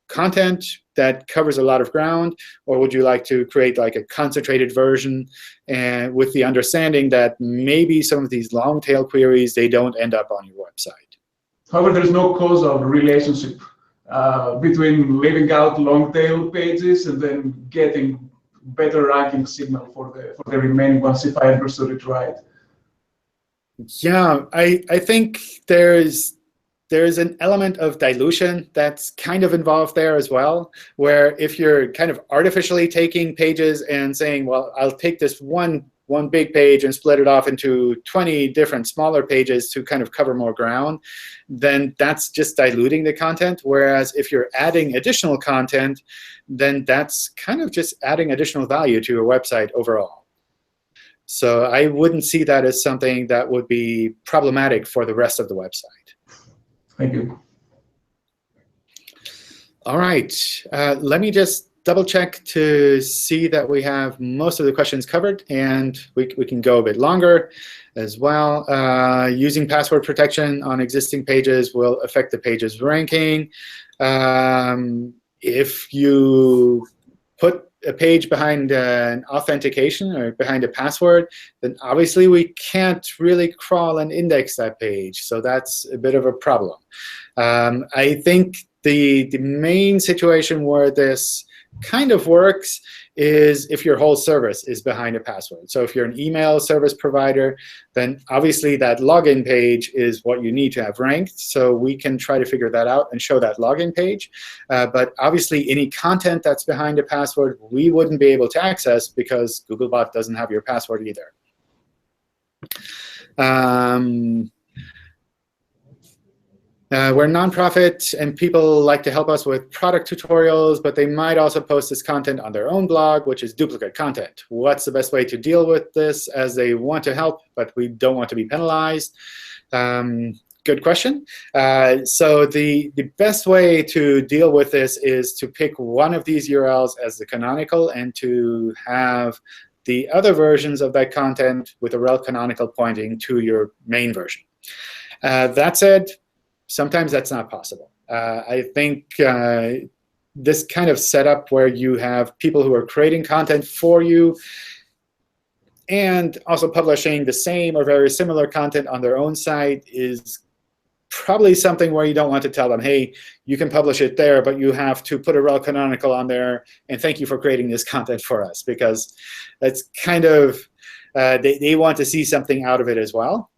content that covers a lot of ground, or would you like to create a concentrated version and with the understanding that maybe some of these long tail queries, they don't end up on your website? However, there's no causal relationship between leaving out long tail pages and then getting better ranking signal for the remaining ones, if I understood it right. Yeah, I think there's an element of dilution that's kind of involved there as well, where if you're kind of artificially taking pages and saying, well, I'll take this one big page and split it off into 20 different smaller pages to kind of cover more ground, then that's just diluting the content. Whereas if you're adding additional content, then that's kind of just adding additional value to your website overall. So I wouldn't see that as something that would be problematic for the rest of the website. Thank you. All right. Let me just double check to see that we have most of the questions covered, and we can go a bit longer as well. Using password protection on existing pages will affect the page's ranking. If you put a page behind an authentication or behind a password, then obviously we can't really crawl and index that page. So that's a bit of a problem. I think the main situation where this kind of works is if your whole service is behind a password. So if you're an email service provider, then obviously that login page is what you need to have ranked. So we can try to figure that out and show that login page. But obviously any content that's behind a password, we wouldn't be able to access because Googlebot doesn't have your password either. We're a nonprofit, and people like to help us with product tutorials, but they might also post this content on their own blog, which is duplicate content. What's the best way to deal with this, as they want to help, but we don't want to be penalized? Good question. So the best way to deal with this is to pick one of these URLs as the canonical and to have the other versions of that content with a rel canonical pointing to your main version. That said, sometimes that's not possible. I think this kind of setup where you have people who are creating content for you and also publishing the same or very similar content on their own site is probably something where you don't want to tell them, hey, you can publish it there, but you have to put a rel canonical on there, and thank you for creating this content for us, because that's kind of, they want to see something out of it as well.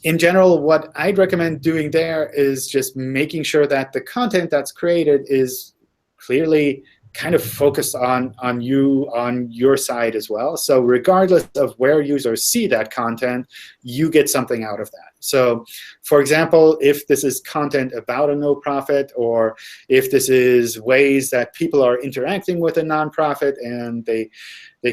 In general, what I'd recommend doing there is just making sure that the content that's created is clearly kind of focused on you, on your side as well. So regardless of where users see that content, you get something out of that. So for example, if this is content about a no-profit, or if this is ways that people are interacting with a nonprofit and they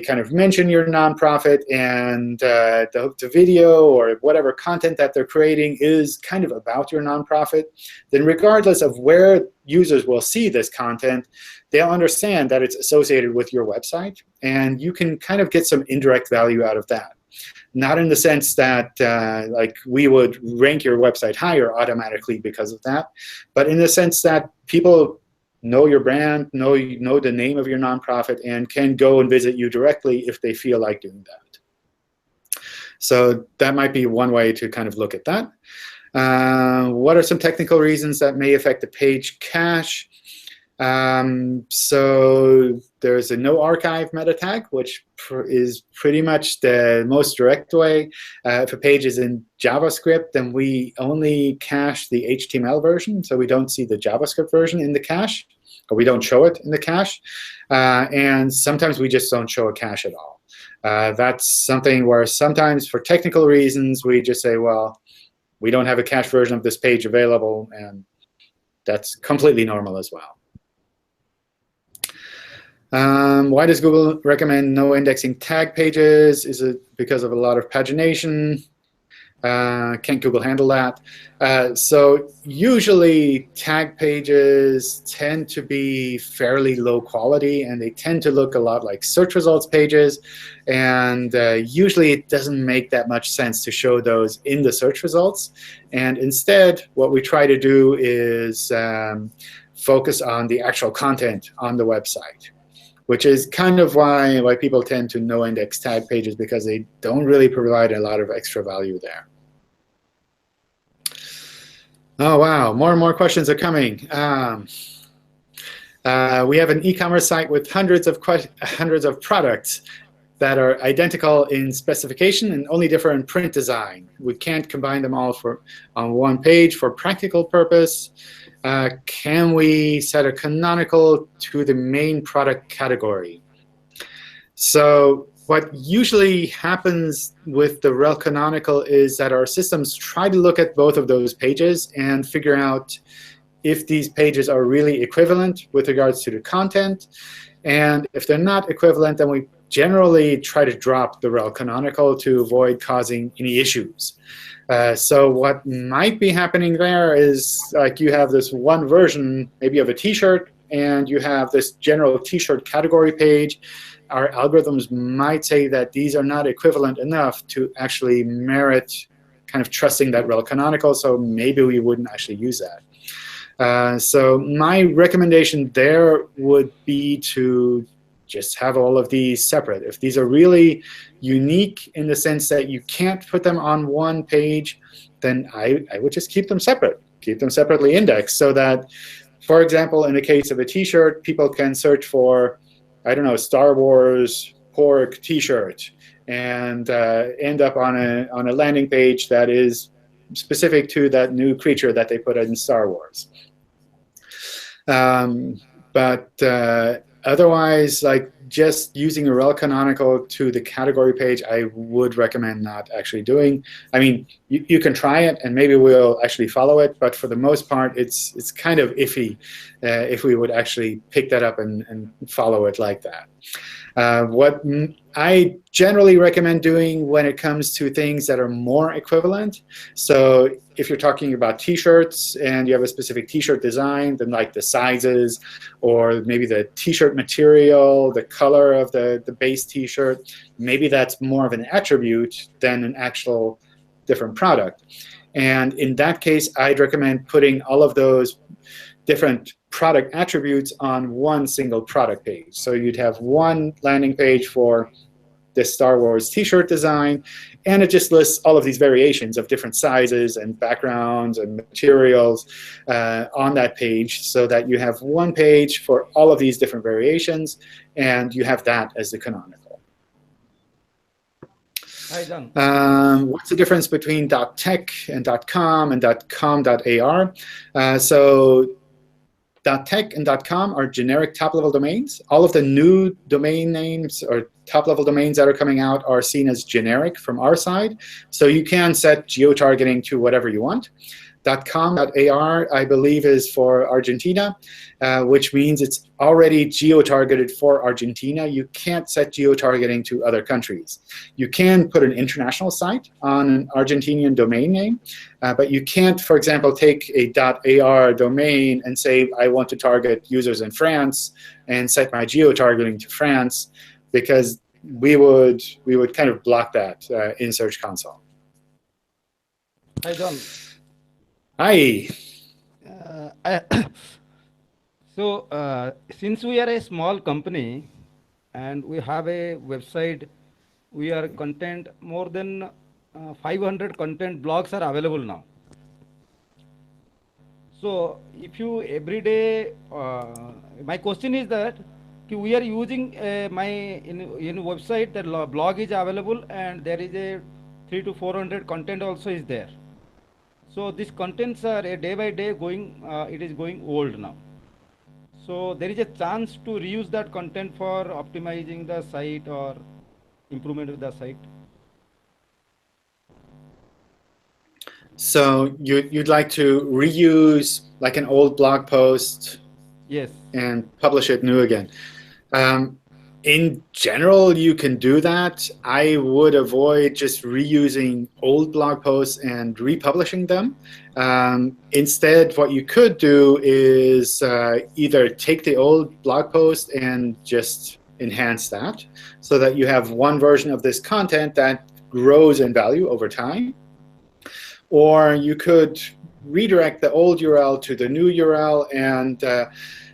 kind of mention your nonprofit, and the video or whatever content that they're creating is kind of about your nonprofit, then regardless of where users will see this content, they'll understand that it's associated with your website, and you can kind of get some indirect value out of that. Not in the sense that like we would rank your website higher automatically because of that, but in the sense that people know your brand, know the name of your nonprofit, and can go and visit you directly if they feel like doing that. So that might be one way to kind of look at that. What are some technical reasons that may affect the page cache? So there's a no archive meta tag, which is pretty much the most direct way. If a page is in JavaScript, then we only cache the HTML version, so we don't see the JavaScript version in the cache, or we don't show it in the cache. And sometimes we just don't show a cache at all. That's something where sometimes for technical reasons, we just say, well, we don't have a cache version of this page available, and that's completely normal as well. Why does Google recommend no indexing tag pages? Is it because of a lot of pagination? Can't Google handle that? So usually tag pages tend to be fairly low quality, and they tend to look a lot like search results pages. And usually it doesn't make that much sense to show those in the search results. And instead, what we try to do is focus on the actual content on the website, which is kind of why people tend to no index tag pages, because they don't really provide a lot of extra value there. Oh, wow. More and more questions are coming. We have an e-commerce site with hundreds of products that are identical in specification and only differ in print design. We can't combine them all on one page for practical purpose. Can we set a canonical to the main product category? So what usually happens with the rel canonical is that our systems try to look at both of those pages and figure out if these pages are really equivalent with regards to the content. And if they're not equivalent, then we generally try to drop the rel canonical to avoid causing any issues. So what might be happening there is like you have this one version maybe of a T-shirt, and you have this general T-shirt category page, our algorithms might say that these are not equivalent enough to actually merit kind of trusting that rel canonical, so maybe we wouldn't actually use that. So my recommendation there would be to just have all of these separate. If these are really unique in the sense that you can't put them on one page, then I would just keep them separate. Keep them separately indexed so that, for example, in the case of a T-shirt, people can search for, I don't know, Star Wars pork T-shirt, and end up on a landing page that is specific to that new creature that they put in Star Wars. Otherwise, like just using a rel canonical to the category page, I would recommend not actually doing. I mean, you can try it, and maybe we'll actually follow it. But for the most part, it's kind of iffy if we would actually pick that up and follow it like that. What I generally recommend doing when it comes to things that are more equivalent, so if you're talking about T-shirts and you have a specific T-shirt design, then like the sizes or maybe the T-shirt material, the color of the base T-shirt, maybe that's more of an attribute than an actual different product. And in that case, I'd recommend putting all of those different product attributes on one single product page. So you'd have one landing page for this Star Wars T-shirt design, and it just lists all of these variations of different sizes and backgrounds and materials on that page, so that you have one page for all of these different variations, and you have that as the canonical. Hi, John. What's the difference between .tech and .com and .com.ar? So .tech and .com are generic top-level domains. All of the new domain names or top-level domains that are coming out are seen as generic from our side. So you can set geo-targeting to whatever you want. .com.ar, I believe, is for Argentina, which means it's already geo-targeted for Argentina. You can't set geo-targeting to other countries. You can put an international site on an Argentinian domain name, but you can't, for example, take a .ar domain and say, I want to target users in France and set my geo-targeting to France, because we would kind of block that in Search Console. Hi, John. Hi. Since we are a small company and we have a website, we are content, more than 500 content blogs are available now. So if you every day, my question is that we are using in website, that blog is available, and there is a 300 to 400 content also is there. So these contents are day by day going, it is going old now. So there is a chance to reuse that content for optimizing the site or improvement of the site. So you'd like to reuse like an old blog post, yes, and publish it new again. In general, you can do that. I would avoid just reusing old blog posts and republishing them. Instead, what you could do is either take the old blog post and just enhance that, so that you have one version of this content that grows in value over time. Or you could redirect the old URL to the new URL and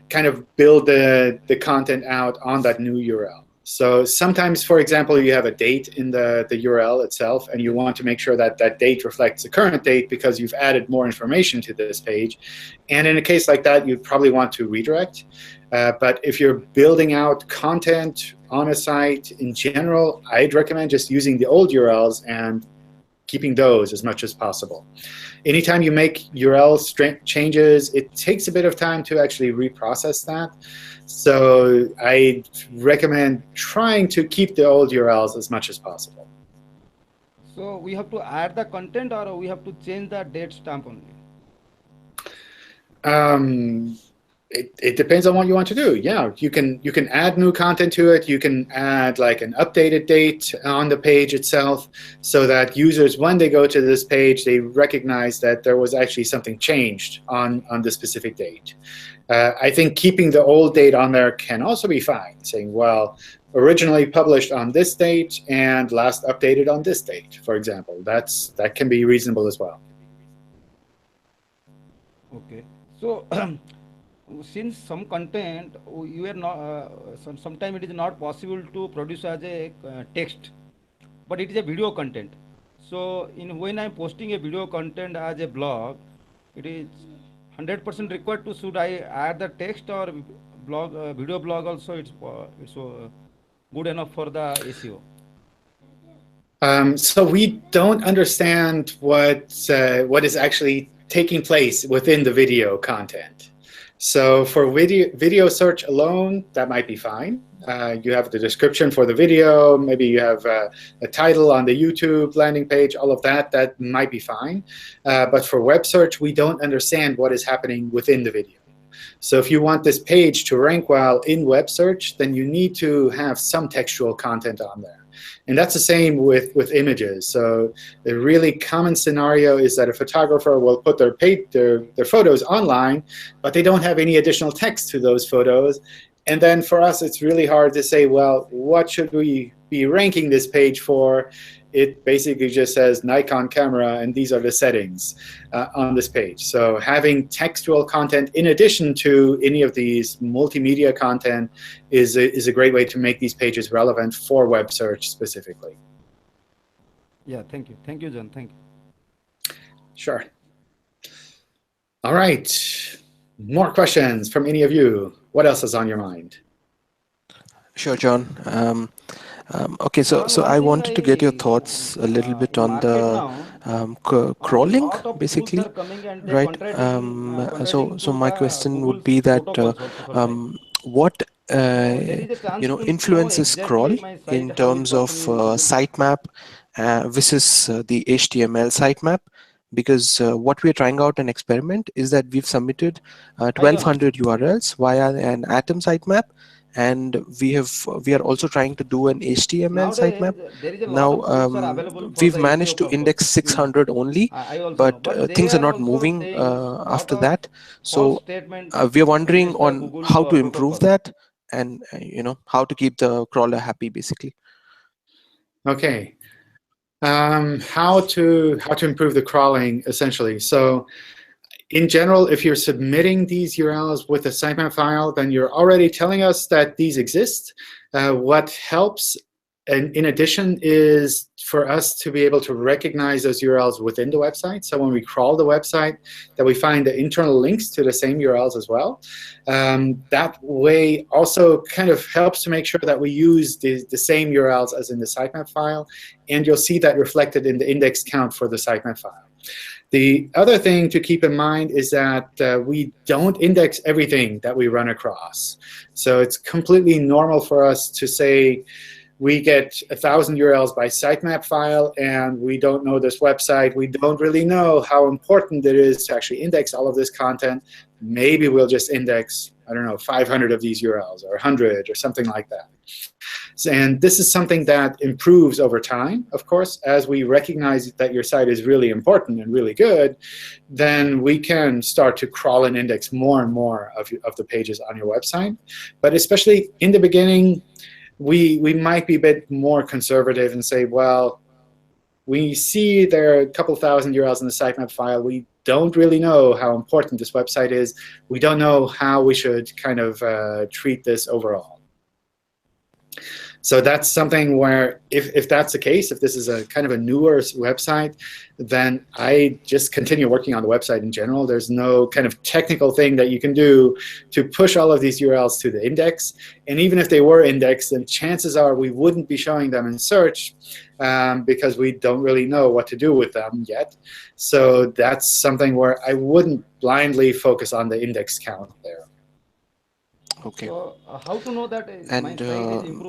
kind of build the content out on that new URL. So sometimes, for example, you have a date in the URL itself, and you want to make sure that that date reflects the current date because you've added more information to this page. And in a case like that, you'd probably want to redirect. But if you're building out content on a site in general, I'd recommend just using the old URLs and keeping those as much as possible. Anytime you make URL changes, it takes a bit of time to actually reprocess that. So I recommend trying to keep the old URLs as much as possible. So we have to add the content, or we have to change the date stamp only? It depends on what you want to do. Yeah, you can add new content to it. You can add like an updated date on the page itself, so that users, when they go to this page, they recognize that there was actually something changed on the specific date. I think keeping the old date on there can also be fine, saying, well, originally published on this date and last updated on this date, for example. That can be reasonable as well. Okay. So since some content you are not, sometimes it is not possible to produce as a text, but it is a video content. So when I'm posting a video content as a blog, it is 100% required to should I add the text or blog video blog also it's good enough for the SEO. So we don't understand what is actually taking place within the video content. So for video search alone, that might be fine. You have the description for the video. Maybe you have a title on the YouTube landing page. All of that, that might be fine. But for web search, we don't understand what is happening within the video. So if you want this page to rank well in web search, then you need to have some textual content on there. And that's the same with images. So the really common scenario is that a photographer will put their photos online, but they don't have any additional text to those photos. And then for us, it's really hard to say, well, what should we be ranking this page for? It basically just says Nikon camera, and these are the settings on this page. So having textual content in addition to any of these multimedia content is a great way to make these pages relevant for web search specifically. Yeah, thank you. Thank you, John. Thank you. Sure. All right. More questions from any of you? What else is on your mind? Sure, John. Okay, so I wanted to get your thoughts a little bit on the crawling, basically, right? So my question would be that what influences crawl in terms of sitemap versus the HTML sitemap? Because what we're trying out an experiment is that we've submitted 1,200 URLs via an Atom sitemap. And we are also trying to do an HTML sitemap. Now we've managed to index 600 only, but things are not moving after that. So we are wondering on how to improve that, and how to keep the crawler happy, basically. Okay. How to improve the crawling, essentially. So in general, if you're submitting these URLs with a sitemap file, then you're already telling us that these exist. What helps, and in addition, is for us to be able to recognize those URLs within the website. So when we crawl the website, that we find the internal links to the same URLs as well. That way also kind of helps to make sure that we use the same URLs as in the sitemap file. And you'll see that reflected in the index count for the sitemap file. The other thing to keep in mind is that we don't index everything that we run across. So it's completely normal for us to say we get 1,000 URLs by sitemap file, and we don't know this website. We don't really know how important it is to actually index all of this content. Maybe we'll just index, I don't know, 500 of these URLs or 100 or something like that. And this is something that improves over time, of course. As we recognize that your site is really important and really good, then we can start to crawl and index more and more of the pages on your website. But especially in the beginning, we might be a bit more conservative and say, well, we see there are a couple thousand URLs in the sitemap file. We don't really know how important this website is. We don't know how we should kind of treat this overall. So that's something where if that's the case, if this is a kind of a newer website, then I just continue working on the website in general. There's no kind of technical thing that you can do to push all of these URLs to the index. And even if they were indexed, then chances are we wouldn't be showing them in search because we don't really know what to do with them yet. So that's something where I wouldn't blindly focus on the index count there. Okay. So how to know that? And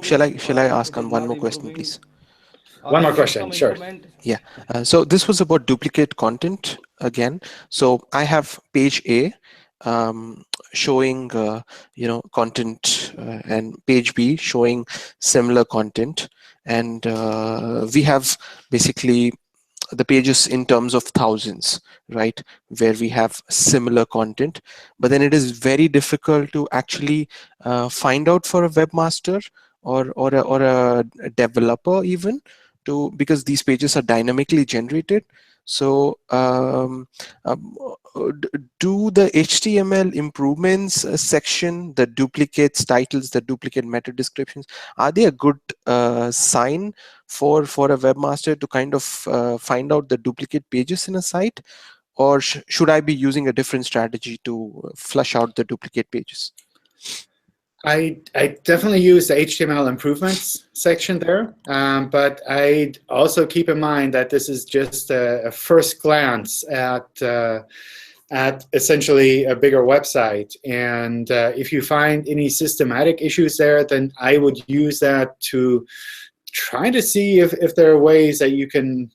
shall I ask on one more question, please? One more question, sure. Yeah. So this was about duplicate content again. So I have page A showing content, and page B showing similar content, and we have basically the pages in terms of thousands, right, where we have similar content, but then it is very difficult to actually find out for a webmaster or a developer even, because these pages are dynamically generated. So do the HTML improvements section, the duplicates, titles, the duplicate meta descriptions, are they a good sign for a webmaster to kind of find out the duplicate pages in a site? Or should I be using a different strategy to flush out the duplicate pages? I definitely use the HTML improvements section there, but I'd also keep in mind that this is just a first glance at essentially a bigger website. And if you find any systematic issues there, then I would use that to try to see if there are ways that you can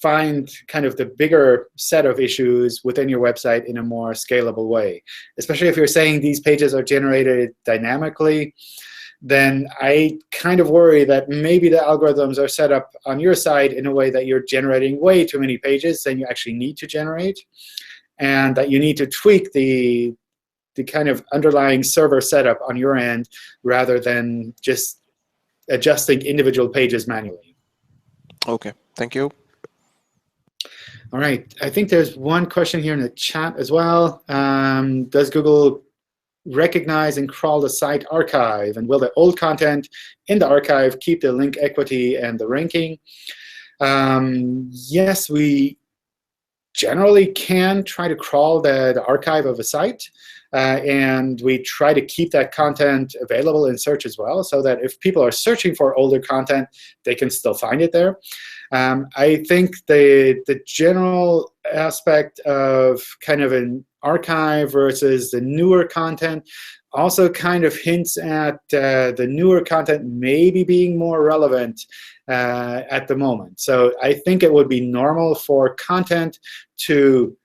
find kind of the bigger set of issues within your website in a more scalable way. Especially if you're saying these pages are generated dynamically, then I kind of worry that maybe the algorithms are set up on your side in a way that you're generating way too many pages than you actually need to generate, and that you need to tweak the kind of underlying server setup on your end rather than just adjusting individual pages manually. OK, thank you. All right, I think there's one question here in the chat as well. Does Google recognize and crawl the site archive? And will the old content in the archive keep the link equity and the ranking? Yes, we generally can try to crawl the archive of a site. And we try to keep that content available in search as well, so that if people are searching for older content, they can still find it there. I think the general aspect of kind of an archive versus the newer content also kind of hints at the newer content maybe being more relevant at the moment. So I think it would be normal for content to,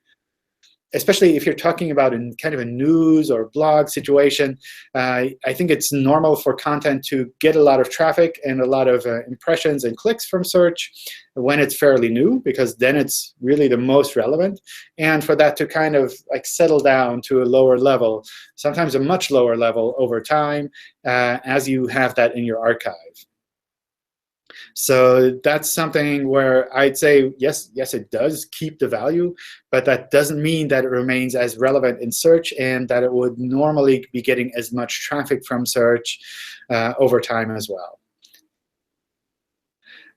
especially if you're talking about in kind of a news or blog situation, I think it's normal for content to get a lot of traffic and a lot of impressions and clicks from search when it's fairly new, because then it's really the most relevant. And for that to kind of like settle down to a lower level, sometimes a much lower level over time, as you have that in your archive. So that's something where I'd say, yes, it does keep the value, but that doesn't mean that it remains as relevant in search and that it would normally be getting as much traffic from search over time as well.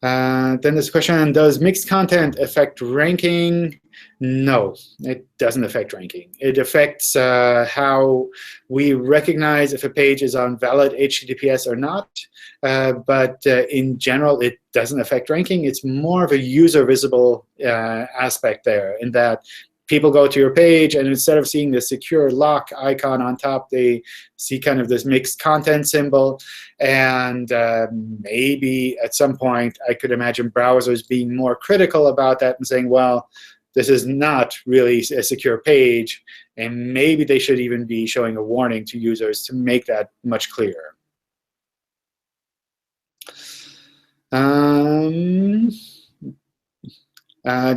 Then this question, does mixed content affect ranking? No, it doesn't affect ranking. It affects how we recognize if a page is on valid HTTPS or not. But in general, it doesn't affect ranking. It's more of a user visible aspect there, in that people go to your page, and instead of seeing the secure lock icon on top, they see kind of this mixed content symbol. And maybe at some point, I could imagine browsers being more critical about that and saying, well, this is not really a secure page. And maybe they should even be showing a warning to users to make that much clearer.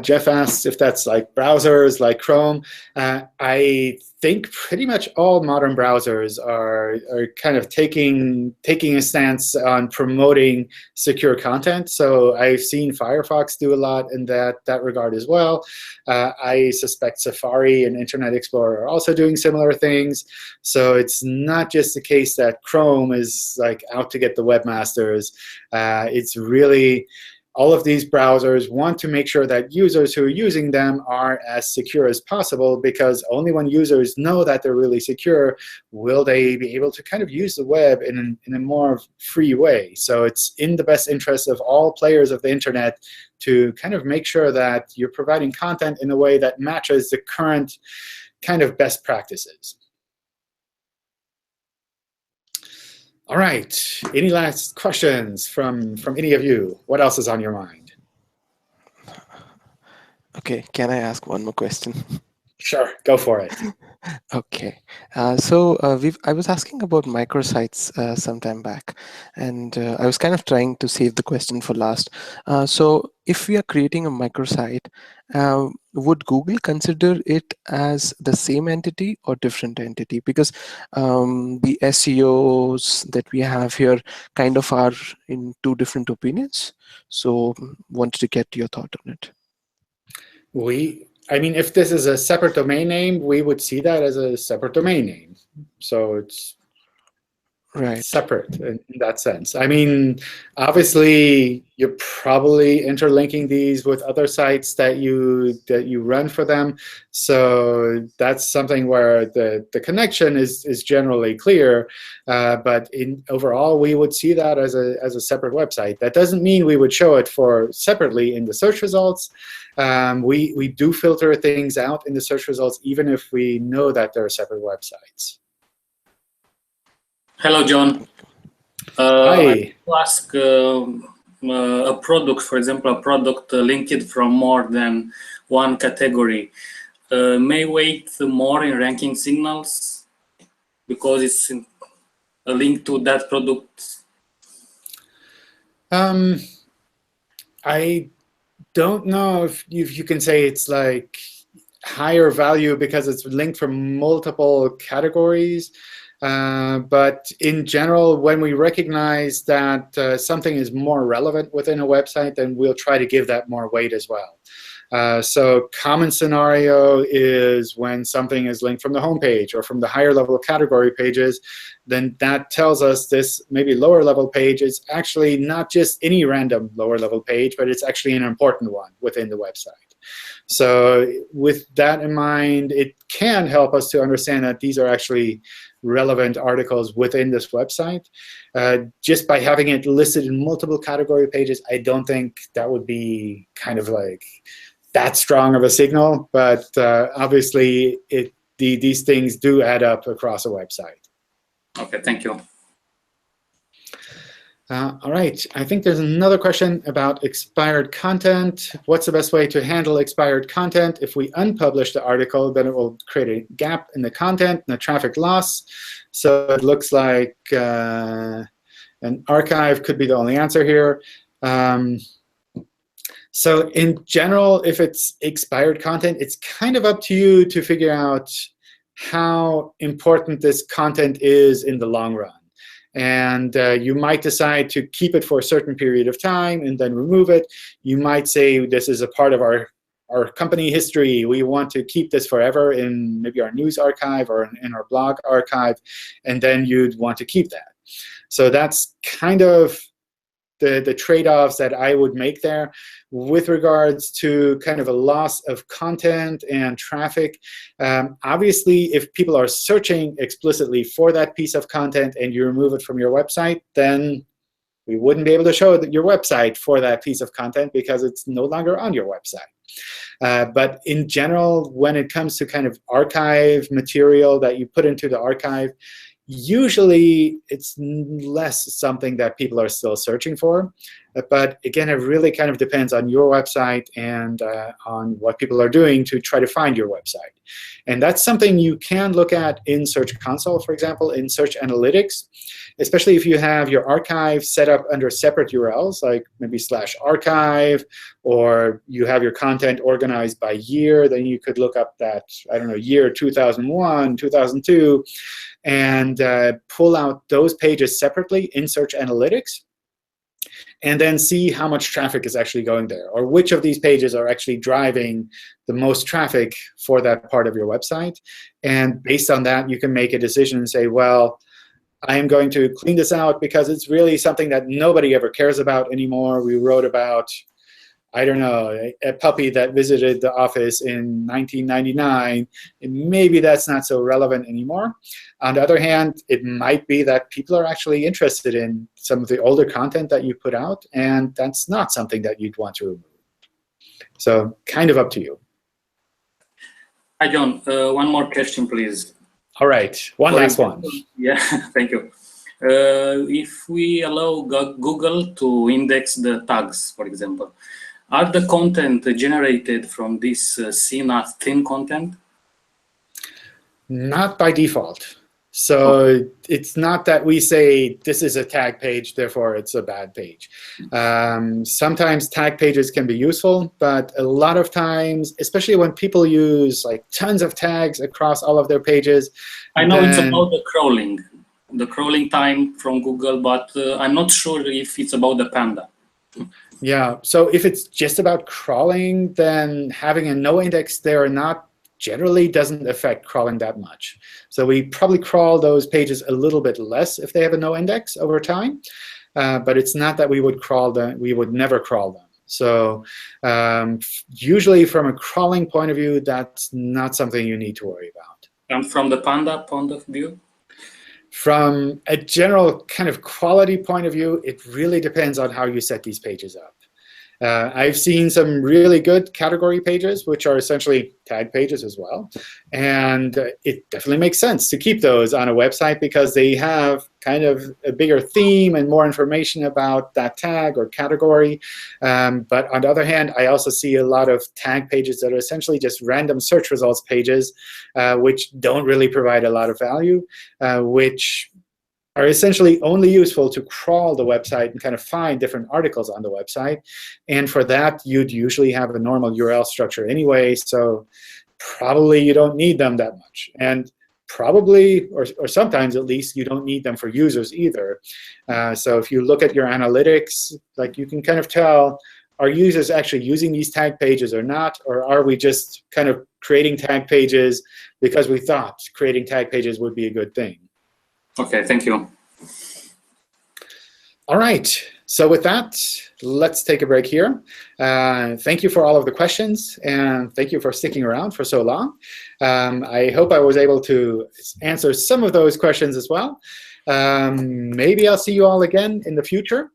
Jeff asks if that's like browsers like Chrome. I think pretty much all modern browsers are kind of taking a stance on promoting secure content. So I've seen Firefox do a lot in that regard as well. I suspect Safari and Internet Explorer are also doing similar things. So it's not just the case that Chrome is like out to get the webmasters. It's really all of these browsers want to make sure that users who are using them are as secure as possible, because only when users know that they're really secure will they be able to kind of use the web in a more free way. So it's in the best interest of all players of the internet to kind of make sure that you're providing content in a way that matches the current kind of best practices. All right. Any last questions from any of you? What else is on your mind? OK, can I ask one more question? Sure, go for it. Okay, I was asking about microsites some time back, and I was kind of trying to save the question for last. So if we are creating a microsite, would Google consider it as the same entity or different entity? Because the SEOs that we have here kind of are in two different opinions. So wanted to get your thought on it. I mean, if this is a separate domain name, we would see that as a separate domain name. So it's Right. separate in that sense. I mean, obviously, you're probably interlinking these with other sites that you run for them. So that's something where the connection is generally clear. But overall, we would see that as a separate website. That doesn't mean we would show it separately in the search results. We do filter things out in the search results, even if we know that they're separate websites. Hello, John. Hi. I want to ask a product, for example, a product linked from more than one category. May weight more in ranking signals because it's a link to that product? I don't know if you can say it's like higher value because it's linked from multiple categories. But in general, when we recognize that something is more relevant within a website, then we'll try to give that more weight as well. So common scenario is when something is linked from the home page or from the higher level category pages, then that tells us this maybe lower level page is actually not just any random lower level page, but it's actually an important one within the website. So with that in mind, it can help us to understand that these are actually relevant articles within this website. Just by having it listed in multiple category pages, I don't think that would be kind of like that strong of a signal. But obviously, these things do add up across a website. OK, thank you. All right, I think there's another question about expired content. What's the best way to handle expired content? If we unpublish the article, then it will create a gap in the content and a traffic loss. So it looks like an archive could be the only answer here. So in general, if it's expired content, it's kind of up to you to figure out how important this content is in the long run. And you might decide to keep it for a certain period of time and then remove it. You might say this is a part of our company history. We want to keep this forever in maybe our news archive or in our blog archive, and then you'd want to keep that. So that's kind of the trade-offs that I would make there. With regards to kind of a loss of content and traffic, obviously, if people are searching explicitly for that piece of content and you remove it from your website, then we wouldn't be able to show your website for that piece of content because it's no longer on your website. But in general, when it comes to kind of archive material that you put into the archive, usually it's less something that people are still searching for. But again, it really kind of depends on your website and on what people are doing to try to find your website. And that's something you can look at in Search Console, for example, in Search Analytics, especially if you have your archive set up under separate URLs, like maybe /archive, or you have your content organized by year. Then you could look up that, I don't know, year 2001, 2002, and pull out those pages separately in Search Analytics, and then see how much traffic is actually going there, or which of these pages are actually driving the most traffic for that part of your website. And based on that, you can make a decision and say, well, I am going to clean this out because it's really something that nobody ever cares about anymore. We wrote about, I don't know, a puppy that visited the office in 1999, and maybe that's not so relevant anymore. On the other hand, it might be that people are actually interested in some of the older content that you put out, and that's not something that you'd want to remove. So kind of up to you. Hi, John. One more question, please. All right, one last one. Yeah, thank you. If we allow Google to index the tags, for example, are the content generated from this seen as thin content? Not by default. So it's not that we say this is a tag page, therefore it's a bad page. Sometimes tag pages can be useful, but a lot of times, especially when people use like tons of tags across all of their pages. I know it's about the crawling time from Google, but I'm not sure if it's about the Panda. Yeah, so if it's just about crawling, then having a no index there or not generally doesn't affect crawling that much. So we probably crawl those pages a little bit less if they have a no index over time, but it's not that we would crawl them. We would never crawl them. So usually from a crawling point of view, that's not something you need to worry about. And from the Panda point of view? From a general kind of quality point of view, it really depends on how you set these pages up. I've seen some really good category pages, which are essentially tag pages as well. And it definitely makes sense to keep those on a website because they have kind of a bigger theme and more information about that tag or category. But on the other hand, I also see a lot of tag pages that are essentially just random search results pages, which don't really provide a lot of value, which are essentially only useful to crawl the website and kind of find different articles on the website. And for that, you'd usually have a normal URL structure anyway, so probably you don't need them that much. And probably, or sometimes at least, you don't need them for users either. So if you look at your analytics, like you can kind of tell, are users actually using these tag pages or not? Or are we just kind of creating tag pages because we thought creating tag pages would be a good thing? OK, thank you. All right. So with that, let's take a break here. Thank you for all of the questions, and thank you for sticking around for so long. I hope I was able to answer some of those questions as well. Maybe I'll see you all again in the future.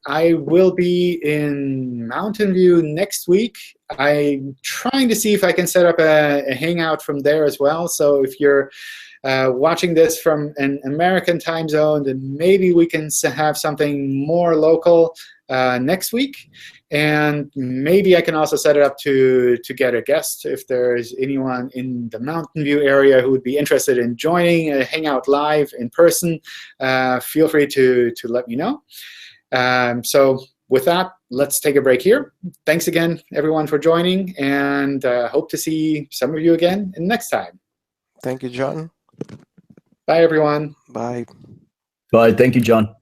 I will be in Mountain View next week. I'm trying to see if I can set up a Hangout from there as well. So if you're watching this from an American time zone, then maybe we can have something more local next week. And maybe I can also set it up to get a guest if there's anyone in the Mountain View area who would be interested in joining a Hangout live in person. Feel free to let me know. So with that, let's take a break here. Thanks again, everyone, for joining, and hope to see some of you again next time. Thank you, John. Bye, everyone. Bye. Bye. Thank you, John.